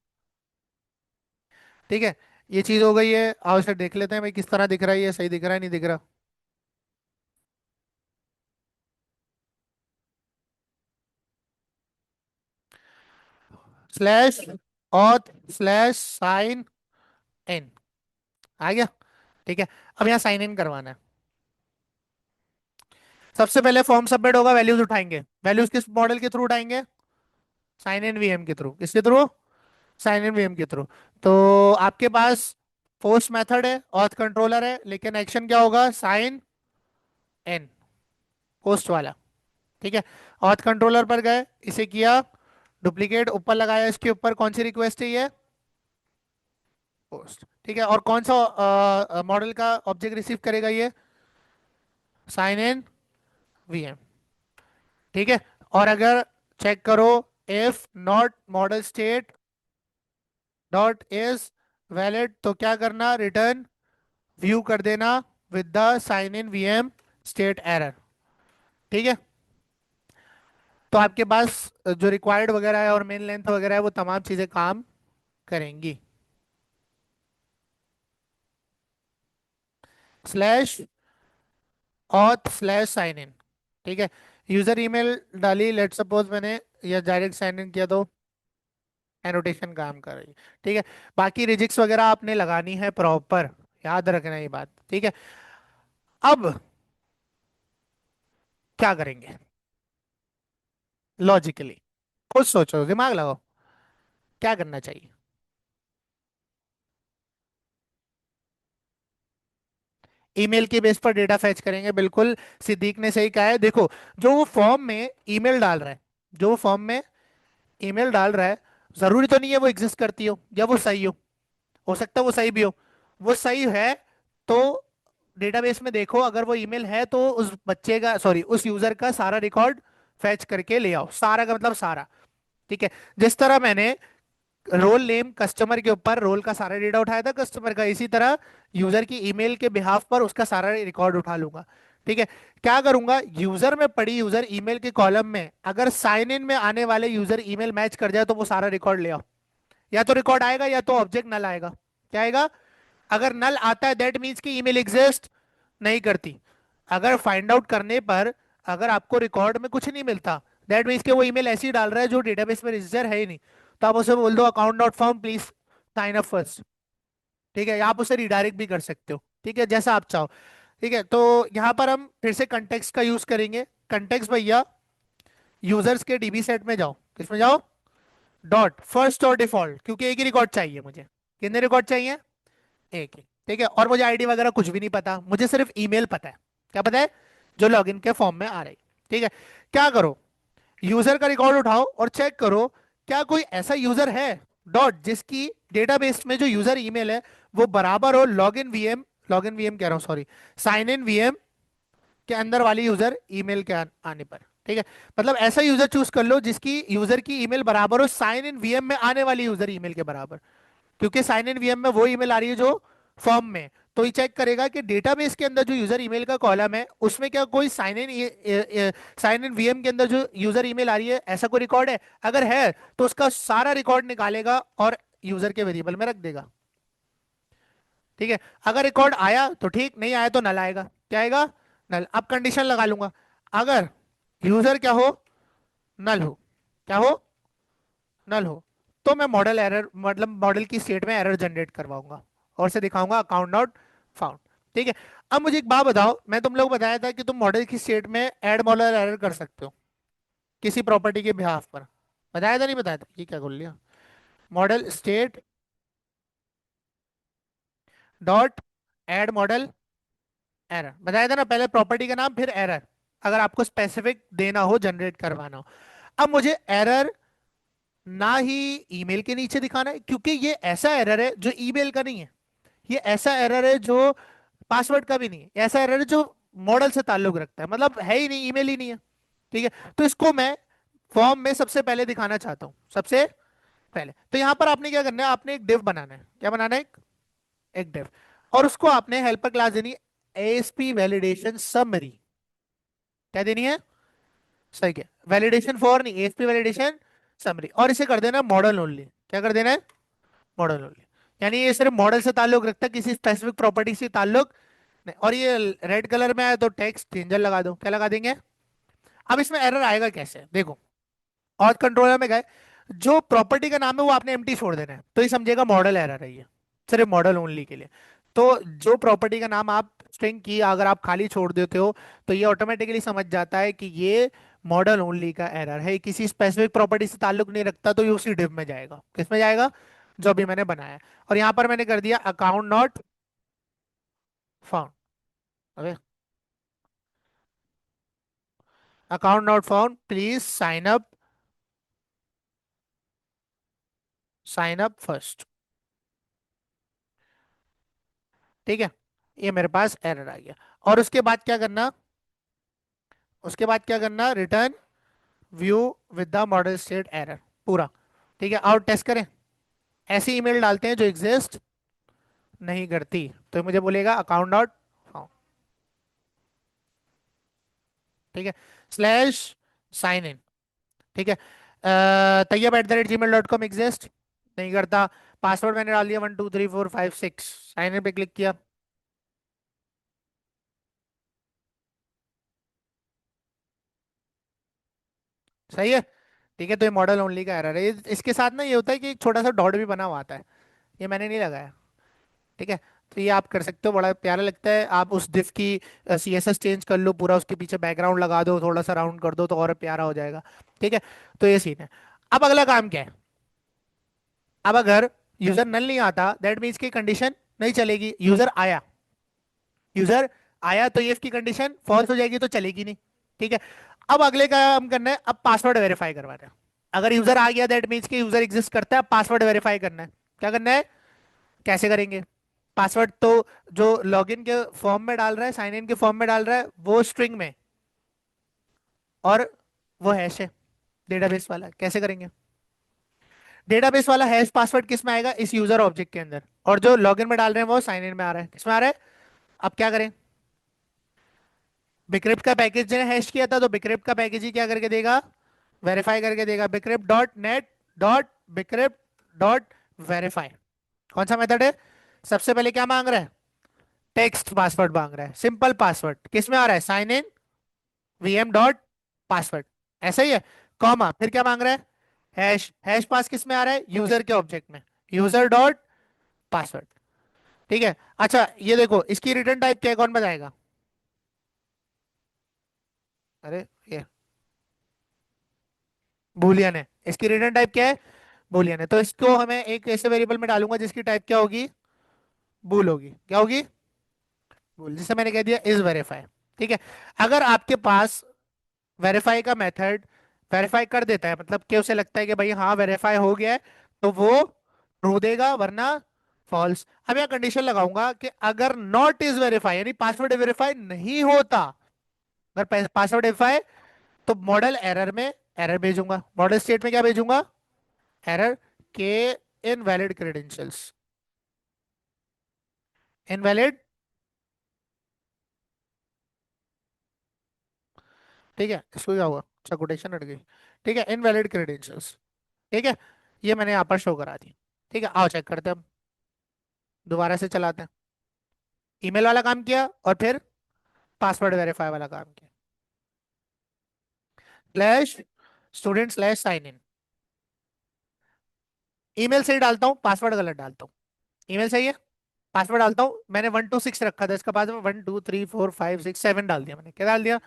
ठीक है, ये चीज हो गई है। आओ इसे देख लेते हैं भाई किस तरह दिख रहा है, ये सही दिख रहा है नहीं दिख रहा। Slash auth slash sign in आ गया। ठीक है, अब यहाँ साइन इन करवाना है। सबसे पहले फॉर्म सबमिट होगा, वैल्यूज उठाएंगे। वैल्यूज किस मॉडल के थ्रू उठाएंगे, साइन इन वीएम के थ्रू। किसके थ्रू, साइन इन वीएम के थ्रू। तो आपके पास पोस्ट मेथड है, ऑथ कंट्रोलर है, लेकिन एक्शन क्या होगा, साइन इन, पोस्ट वाला। ठीक है, ऑथ कंट्रोलर पर गए, इसे किया डुप्लीकेट, ऊपर लगाया, इसके ऊपर कौन सी रिक्वेस्ट है ये, पोस्ट। ठीक है, और कौन सा मॉडल का ऑब्जेक्ट रिसीव करेगा ये, साइन इन वीएम। ठीक है, और अगर चेक करो, if not model state dot is valid, तो क्या करना, रिटर्न व्यू कर देना with the sign in VM state error. ठीक है, तो आपके पास जो रिक्वायर्ड वगैरह है और मेन लेंथ वगैरह है वो तमाम चीजें काम करेंगी। Slash auth slash sign in. ठीक है, यूजर ईमेल डाली, लेट सपोज मैंने, या डायरेक्ट साइन इन किया, तो एनोटेशन काम कर रही है। ठीक है, बाकी रिजिक्स वगैरह आपने लगानी है प्रॉपर, याद रखना ये बात। ठीक है, अब क्या करेंगे लॉजिकली, खुद सोचो, दिमाग लगाओ, क्या करना चाहिए। ईमेल के बेस पर डेटा फैच करेंगे, बिल्कुल। सिद्दीक ने सही कहा है। देखो, जो वो फॉर्म में ईमेल डाल रहा है, जो वो फॉर्म में ईमेल डाल रहा है, जरूरी तो नहीं है वो एग्जिस्ट करती हो या वो सही हो सकता है वो सही भी हो। वो सही है तो डेटाबेस में देखो, अगर वो ईमेल है तो उस बच्चे का, सॉरी, उस यूजर का सारा रिकॉर्ड फैच करके ले आओ। सारा का मतलब सारा। ठीक है, जिस तरह मैंने रोल नेम कस्टमर के ऊपर रोल का सारा डेटा उठाया था कस्टमर का, इसी तरह यूजर की ईमेल के बिहाफ पर उसका सारा रिकॉर्ड उठा लूंगा। ठीक है, क्या करूंगा, यूजर में पड़ी यूजर ईमेल के कॉलम में अगर साइन इन में आने वाले यूजर ईमेल मैच कर जाए तो वो सारा रिकॉर्ड ले आओ। या तो रिकॉर्ड आएगा या तो ऑब्जेक्ट नल आएगा। क्या आएगा, अगर नल आता है दैट मीन्स कि ईमेल एग्जिस्ट नहीं करती। अगर फाइंड आउट करने पर अगर आपको रिकॉर्ड में कुछ नहीं मिलता, दैट मीन्स कि वो ईमेल ऐसी डाल रहा है जो डेटाबेस में रजिस्टर है ही नहीं, तो आप उसे बोल दो account dot form please sign up first. ठीक है, आप उसे रिडायरेक्ट भी कर सकते हो। ठीक है, जैसा आप चाहो। ठीक है, तो यहाँ पर हम फिर से कंटेक्स्ट का यूज करेंगे। कंटेक्स्ट भैया, यूजर्स के डीबी सेट में जाओ, किसमें जाओ, डॉट फर्स्ट और डिफॉल्ट, क्योंकि एक ही रिकॉर्ड चाहिए मुझे। कितने रिकॉर्ड चाहिए, एक ही। ठीक है, और मुझे आईडी वगैरह कुछ भी नहीं पता, मुझे सिर्फ ईमेल पता है। क्या पता है, जो लॉगिन के फॉर्म में आ रही। ठीक है, क्या करो, यूजर का रिकॉर्ड उठाओ और चेक करो क्या कोई ऐसा यूजर है डॉट जिसकी डेटाबेस में जो यूजर ईमेल है वो बराबर हो लॉगिन वीएम कह रहा हूँ, सॉरी, साइन इन वीएम के अंदर वाली यूजर ईमेल के आने पर। ठीक है, मतलब ऐसा यूजर चूज कर लो जिसकी यूजर की ईमेल बराबर हो साइन इन वीएम में आने वाली यूजर ईमेल के बराबर। क्योंकि साइन इन वीएम में वो ईमेल आ रही है जो फॉर्म में। तो ये चेक करेगा कि डेटाबेस के अंदर जो यूजर ईमेल का कॉलम है उसमें क्या कोई साइन इन वीएम के अंदर जो यूजर ईमेल आ रही है ऐसा कोई रिकॉर्ड है। अगर है तो उसका सारा रिकॉर्ड निकालेगा और यूजर के वेरिएबल में रख देगा। ठीक है, अगर रिकॉर्ड आया तो ठीक, नहीं आया तो नल आएगा। क्या आएगा, नल। अब कंडीशन लगा लूंगा, अगर यूजर क्या हो, नल हो। क्या हो, नल हो, तो मैं मॉडल एरर, मतलब मॉडल की स्टेट में एरर जनरेट करवाऊंगा। और से दिखाऊंगा अकाउंट नॉट फाउंड। ठीक है। अब मुझे एक बात बताओ, मैं तुम लोग को बताया था कि तुम मॉडल की स्टेट में ऐड मॉडल एरर कर सकते हो किसी प्रॉपर्टी के बिहाफ पर। बताया था नहीं बताया था? ये क्या बोल लिया? Model state dot add model error, बताया था ना? पहले प्रॉपर्टी का नाम फिर एरर, अगर आपको स्पेसिफिक देना हो, जनरेट करवाना हो। अब मुझे एरर ना ही ईमेल के नीचे दिखाना है, क्योंकि ये ऐसा एरर है जो ईमेल का नहीं है। ये ऐसा एरर है जो पासवर्ड का भी नहीं है। ऐसा एरर है जो मॉडल से ताल्लुक रखता है, मतलब है ही नहीं, ईमेल ही नहीं है। ठीक है। तो इसको मैं फॉर्म में सबसे पहले दिखाना चाहता हूं, सबसे पहले। तो यहां पर आपने क्या करना है, आपने एक डिव बनाना है। क्या बनाना है? एक डिव। और उसको आपने हेल्पर क्लास देनी है एएसपी वैलिडेशन समरी। क्या देनी है? सही है, वैलिडेशन फॉर नहीं, एएसपी वैलिडेशन समरी। और इसे कर देना मॉडल ओनली। क्या कर देना है? Model only. यानी ये सिर्फ मॉडल से ताल्लुक रखता है, किसी स्पेसिफिक प्रॉपर्टी से ताल्लुक नहीं। और ये रेड कलर में आया तो टेक्स्ट चेंजर लगा दो। क्या लगा देंगे? अब इसमें एरर आएगा कैसे, देखो। ऑथ कंट्रोलर में गए, जो प्रॉपर्टी का नाम है वो आपने एम्प्टी छोड़ देना है, तो ये समझेगा मॉडल एरर है ये, सिर्फ मॉडल ओनली के लिए। तो जो प्रॉपर्टी का नाम आप स्ट्रिंग की अगर आप खाली छोड़ देते हो, तो ये ऑटोमेटिकली समझ जाता है कि ये मॉडल ओनली का एरर है, किसी स्पेसिफिक प्रॉपर्टी से ताल्लुक नहीं रखता, तो ये उसी डिव में जाएगा। किस में जाएगा? जो अभी मैंने बनाया है। और यहां पर मैंने कर दिया अकाउंट नॉट फाउंड। अबे, account not found, please sign up first. ठीक है। ये मेरे पास एरर आ गया। और उसके बाद क्या करना? उसके बाद क्या करना? Return view with the model state error, पूरा। ठीक है। और टेस्ट करें। ऐसी ईमेल डालते हैं जो एग्जिस्ट नहीं करती, तो मुझे बोलेगा अकाउंट डॉट फाउंड। ठीक है। Slash sign in. ठीक है। Tayyab at the rate gmail.com exist नहीं करता। पासवर्ड मैंने डाल दिया 123456, साइन इन पे क्लिक किया। सही है। ठीक है। तो ये मॉडल ओनली का एरर है। इसके साथ ना ये होता है कि एक छोटा सा डॉट भी बना हुआ आता है, ये मैंने नहीं लगाया। ठीक है। तो ये आप कर सकते हो, बड़ा प्यारा लगता है। आप उस div की CSS चेंज कर लो पूरा, उसके पीछे बैकग्राउंड लगा दो, थोड़ा सा राउंड कर दो, तो और प्यारा हो जाएगा। ठीक है। तो ये सीन है। अब अगला काम क्या है? अब अगर यूजर नल नहीं आता, दैट मीन्स की कंडीशन नहीं चलेगी। यूजर आया, यूजर आया तो ये इसकी कंडीशन फॉल्स हो जाएगी, तो चलेगी नहीं। ठीक है। अब अगले काम करना है, अब पासवर्ड वेरीफाई करवाना है। अगर यूजर आ गया, दैट मीन्स की यूजर एग्जिस्ट करता है, अब पासवर्ड वेरीफाई करना है। क्या करना है? कैसे करेंगे? पासवर्ड तो जो लॉगिन के फॉर्म में डाल रहा है, साइन इन के फॉर्म में डाल रहा है, वो स्ट्रिंग में, और वो हैश है डेटाबेस वाला। कैसे करेंगे? डेटाबेस वाला हैश पासवर्ड किस में आएगा? इस यूजर ऑब्जेक्ट के अंदर। और जो लॉगिन में डाल रहे हैं वो साइन इन में आ रहा है। किस में आ रहा है? अब क्या करें? बिक्रिप्ट का पैकेज ने हैश किया था, तो बिक्रिप्ट का पैकेज ही क्या करके देगा? वेरीफाई करके देगा। Bcrypt dot net dot bcrypt dot verify. कौन सा मेथड है? सबसे पहले क्या मांग रहा है? टेक्स्ट पासवर्ड मांग रहा है, सिंपल पासवर्ड। किस में आ रहा है? Sign in VM dot password. ऐसा ही है। कॉमा, फिर क्या मांग रहा है? हैश। हैश पास किस में आ रहा है? यूजर के ऑब्जेक्ट में, यूजर डॉट पासवर्ड। ठीक है। अच्छा ये देखो, इसकी रिटर्न टाइप क्या है, कौन बताएगा? अरे, ये बूलियन है। इसकी रिटर्न टाइप क्या है? बूलियन है। तो इसको हमें एक ऐसे वेरिएबल में डालूंगा जिसकी टाइप क्या होगी? बूल होगी। क्या होगी? बूल। जिसे मैंने कह दिया इज वेरीफाई। ठीक है। अगर आपके पास वेरीफाई का मेथड वेरीफाई कर देता है, मतलब कि उसे लगता है कि भाई हाँ वेरीफाई हो गया है, तो वो ट्रू देगा, वरना फॉल्स। अब यह कंडीशन लगाऊंगा कि अगर नॉट इज वेरीफाई, यानी पासवर्ड वेरीफाई नहीं होता, अगर पासवर्ड वेरीफाई, तो मॉडल एरर में एरर भेजूंगा। मॉडल स्टेट में क्या भेजूंगा? एरर के इनवैलिड क्रेडेंशियल्स। इनवैलिड। ठीक है। इसको क्या हुआ? अच्छा, कोटेशन हट गई। ठीक है, इनवैलिड क्रेडेंशियल्स। ठीक है। ये मैंने यहाँ पर शो करा दी। ठीक है, आओ चेक करते हैं हम। दोबारा से चलाते हैं। ईमेल वाला काम किया, और फिर पासवर्ड वेरीफाई वाला काम किया। Slash student slash sign in. Email सही डालता हूँ, पासवर्ड गलत डालता हूँ। ईमेल सही है। पासवर्ड डालता हूँ, मैंने 1 2 6 रखा था इसका, पासवर्ड 1 2 3 4 5 6 7 डाल दिया मैंने, क्या डाल दिया,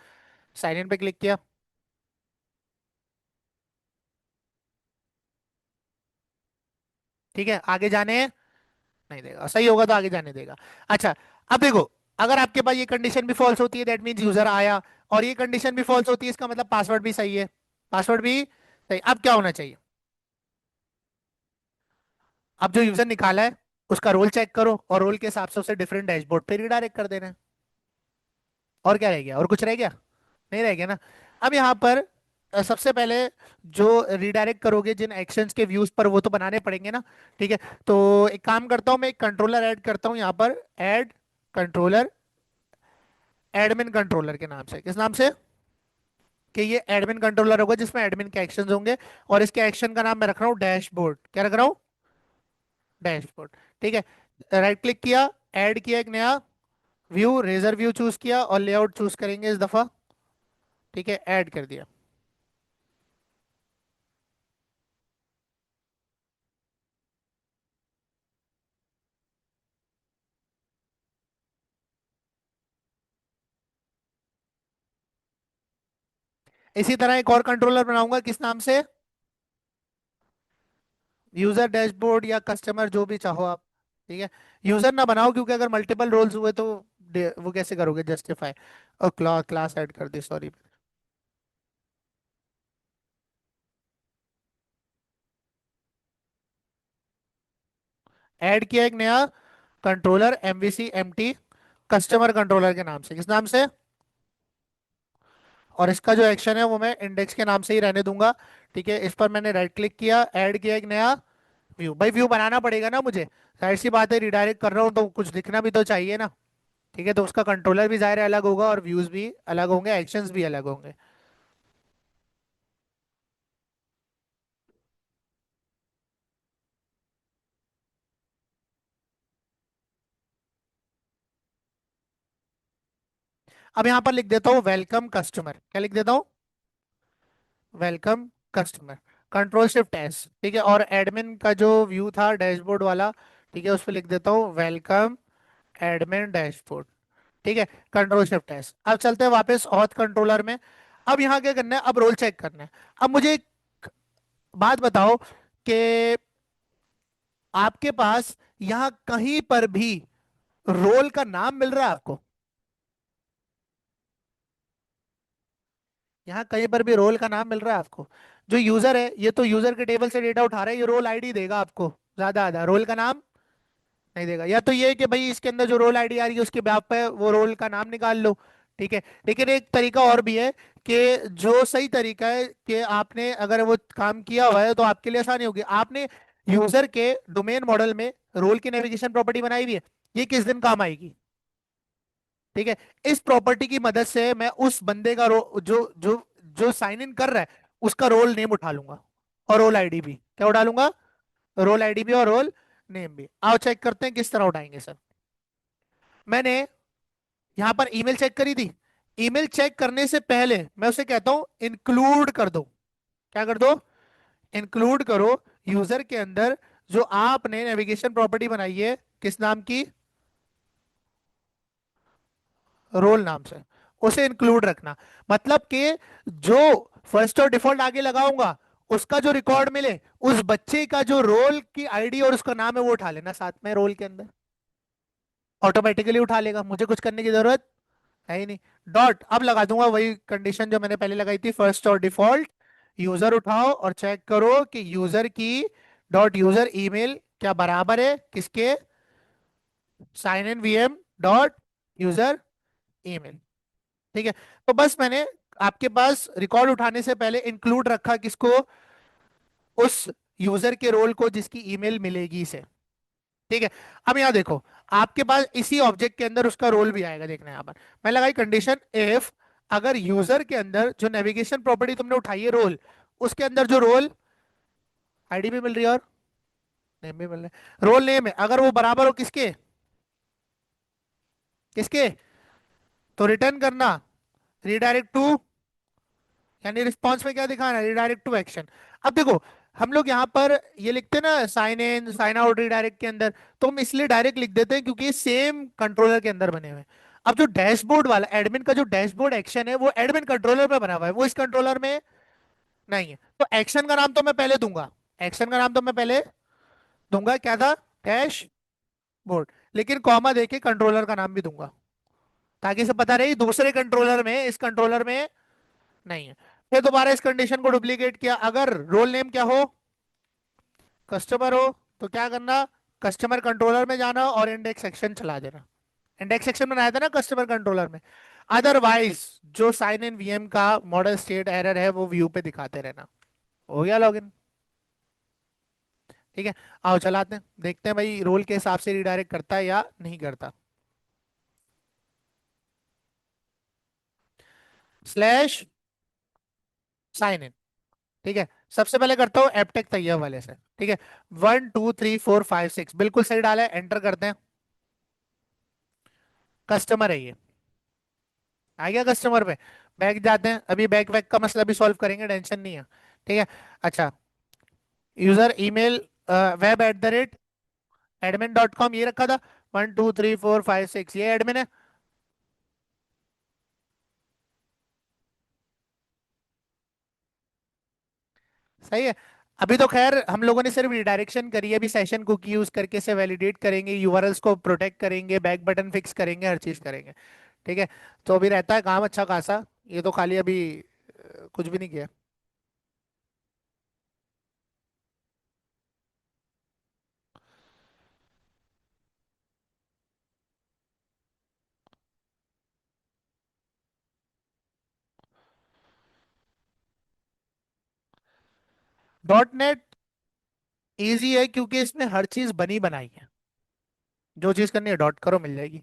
साइन इन पे क्लिक किया। ठीक है, आगे जाने नहीं देगा, सही होगा तो आगे जाने देगा। अच्छा, अब देखो, अगर आपके पास ये कंडीशन भी फॉल्स होती है, दैट मीन्स यूजर आया, और ये कंडीशन भी फॉल्स होती है, इसका मतलब पासवर्ड भी सही है, पासवर्ड भी सही। अब क्या होना चाहिए, अब जो यूजर निकाला है उसका रोल चेक करो, और रोल के हिसाब से उसे डिफरेंट डैशबोर्ड पे रिडायरेक्ट कर देना है। और क्या रह गया, और कुछ रह गया, नहीं रह गया ना। अब यहाँ पर सबसे पहले जो रिडायरेक्ट करोगे जिन एक्शंस के व्यूज पर, वो तो बनाने पड़ेंगे ना। ठीक है, तो एक काम करता हूँ, मैं एक कंट्रोलर ऐड करता हूँ यहाँ पर, ऐड कंट्रोलर, एडमिन कंट्रोलर के नाम से, किस नाम से, कि ये एडमिन कंट्रोलर होगा जिसमें एडमिन के एक्शंस होंगे, और इसके एक्शन का नाम मैं रख रहा हूँ डैशबोर्ड, क्या रख रहा हूँ, डैशबोर्ड। ठीक है, राइट क्लिक किया, ऐड किया एक नया व्यू, रेजर व्यू चूज किया, और लेआउट चूज करेंगे इस दफा। ठीक है, ऐड कर दिया। इसी तरह एक और कंट्रोलर बनाऊंगा, किस नाम से, यूजर डैशबोर्ड या कस्टमर, जो भी चाहो आप। ठीक है, यूजर ना बनाओ क्योंकि अगर मल्टीपल रोल्स हुए तो वो कैसे करोगे जस्टिफाई। और क्लास ऐड कर दी, सॉरी। ऐड किया एक नया controller MVC empty, customer controller के नाम से, किस नाम से, और इसका जो एक्शन है वो मैं इंडेक्स के नाम से ही रहने दूंगा। ठीक है, इस पर मैंने राइट क्लिक किया, ऐड किया एक नया व्यू, भाई व्यू बनाना पड़ेगा ना मुझे, जाहिर सी बात है, रिडायरेक्ट कर रहा हूँ तो कुछ दिखना भी तो चाहिए ना। ठीक है, तो उसका कंट्रोलर भी जाहिर है अलग होगा, और व्यूज भी अलग होंगे, एक्शंस भी अलग होंगे। अब यहाँ पर लिख देता हूँ वेलकम कस्टमर, क्या लिख देता हूँ, welcome customer, control shift S. ठीक है, और एडमिन का जो व्यू था डैशबोर्ड वाला, ठीक है, उस पर लिख देता हूँ वेलकम एडमिन डैशबोर्ड। ठीक है, कंट्रोल शिफ्ट एस। अब चलते हैं वापस ऑथ कंट्रोलर में। अब यहाँ क्या करना है, अब रोल चेक करना है। अब मुझे एक बात बताओ कि आपके पास यहाँ कहीं पर भी रोल का नाम मिल रहा है आपको, यहाँ कहीं पर भी रोल का नाम मिल रहा है आपको, जो यूजर है ये तो यूजर के टेबल से डेटा उठा रहा है, ये रोल आईडी देगा आपको, ज्यादा ज्यादा रोल का नाम नहीं देगा। या तो ये है कि भाई इसके अंदर जो रोल आईडी आ रही है उसके बैप पे वो रोल का नाम निकाल लो। ठीक है, लेकिन एक तरीका और भी है, कि जो सही तरीका है कि आपने अगर वो काम किया हुआ है तो आपके लिए आसानी होगी, आपने यूजर के डोमेन मॉडल में रोल की नेविगेशन प्रॉपर्टी बनाई हुई है, ये किस दिन काम आएगी। ठीक है, इस प्रॉपर्टी की मदद से मैं उस बंदे का जो जो जो साइन इन कर रहा है उसका रोल नेम उठा लूंगा, और रोल आईडी भी, क्या उठा लूंगा, रोल आईडी भी और रोल नेम भी। आओ चेक करते हैं किस तरह उठाएंगे सर। मैंने यहां पर ईमेल चेक करी थी, ईमेल चेक करने से पहले मैं उसे कहता हूं इंक्लूड कर दो, क्या कर दो, इंक्लूड करो यूजर के अंदर जो आपने नेविगेशन प्रॉपर्टी बनाई है, किस नाम की, रोल नाम से, उसे इंक्लूड रखना। मतलब कि जो फर्स्ट और डिफॉल्ट आगे लगाऊंगा उसका जो रिकॉर्ड मिले, उस बच्चे का जो रोल की आईडी और उसका नाम है वो उठा लेना साथ में रोल के अंदर, ऑटोमेटिकली उठा लेगा, मुझे कुछ करने की जरूरत है ही नहीं। डॉट अब लगा दूंगा वही कंडीशन जो मैंने पहले लगाई थी, फर्स्ट और डिफॉल्ट, यूजर उठाओ और चेक करो कि यूजर की डॉट यूजर ईमेल क्या बराबर है किसके, sign in VM dot user email. ठीक है, तो बस मैंने आपके पास रिकॉर्ड उठाने से पहले इंक्लूड रखा किसको, उस यूजर के रोल को जिसकी ईमेल मिलेगी से। ठीक है, अब यहाँ देखो, आपके पास इसी ऑब्जेक्ट के अंदर उसका रोल भी आएगा, देखना यहाँ पर मैं लगाई कंडीशन इफ, अगर यूजर के अंदर जो नेविगेशन प्रॉपर्टी तुमने उठाई है रोल, उसके अंदर जो रोल आईडी भी मिल रही है और नेम भी मिल रहा है, रोल नेम है, अगर वो बराबर हो किसके, किसके, तो रिटर्न करना रिडायरेक्ट टू, यानी रिस्पॉन्स में क्या दिखाना है, रिडायरेक्ट टू एक्शन। अब देखो, हम लोग यहाँ पर ये लिखते हैं ना, sign in sign out redirect के अंदर, तो हम इसलिए डायरेक्ट लिख देते हैं क्योंकि ये सेम कंट्रोलर के अंदर बने हुए हैं। अब जो डैशबोर्ड वाला एडमिन का जो डैशबोर्ड एक्शन है वो एडमिन कंट्रोलर पे बना हुआ है, वो इस कंट्रोलर में नहीं है। तो एक्शन का नाम तो मैं पहले दूंगा, एक्शन का नाम तो मैं पहले दूंगा, क्या था, डैश बोर्ड, लेकिन कॉमा देके कंट्रोलर का नाम भी दूंगा, ताकि इसे पता रहे दूसरे कंट्रोलर में, इस कंट्रोलर में नहीं है। फिर दोबारा इस कंडीशन को डुप्लीकेट किया, अगर रोल नेम क्या हो, कस्टमर हो, तो क्या करना, कस्टमर कंट्रोलर में जाना और इंडेक्स सेक्शन चला देना। इंडेक्स सेक्शन बनाया था ना कस्टमर कंट्रोलर में। अदरवाइज जो साइन इन वीएम का मॉडल स्टेट एरर है वो व्यू पे दिखाते रहना। हो गया लॉगिन। ठीक है, आओ चलाते हैं, देखते हैं भाई रोल के हिसाब से रिडायरेक्ट करता है या नहीं करता। Slash sign in. ठीक है, सबसे पहले करता हूँ एपटेक तैयब वाले से। ठीक है, 1 2 3 4 5 6 बिल्कुल सही डाला है, एंटर करते हैं। कस्टमर है ये, आ गया कस्टमर पे। बैक जाते हैं, अभी बैक वैक का मसला भी सॉल्व करेंगे, टेंशन नहीं है। ठीक है, अच्छा, यूजर ईमेल web@, admin.com ये रखा था। 1 2 3 4 5 6 ये एडमिन है। सही है। अभी तो खैर हम लोगों ने सिर्फ रिडायरेक्शन करी है, अभी सेशन कुकी यूज करके से वैलिडेट करेंगे, यूआरएल्स को प्रोटेक्ट करेंगे, बैक बटन फिक्स करेंगे, हर चीज करेंगे। ठीक है, तो अभी रहता है काम अच्छा खासा। ये तो खाली अभी कुछ भी नहीं किया। डॉट नेट ईजी है क्योंकि इसमें हर चीज बनी बनाई है, जो चीज करनी है डॉट करो मिल जाएगी।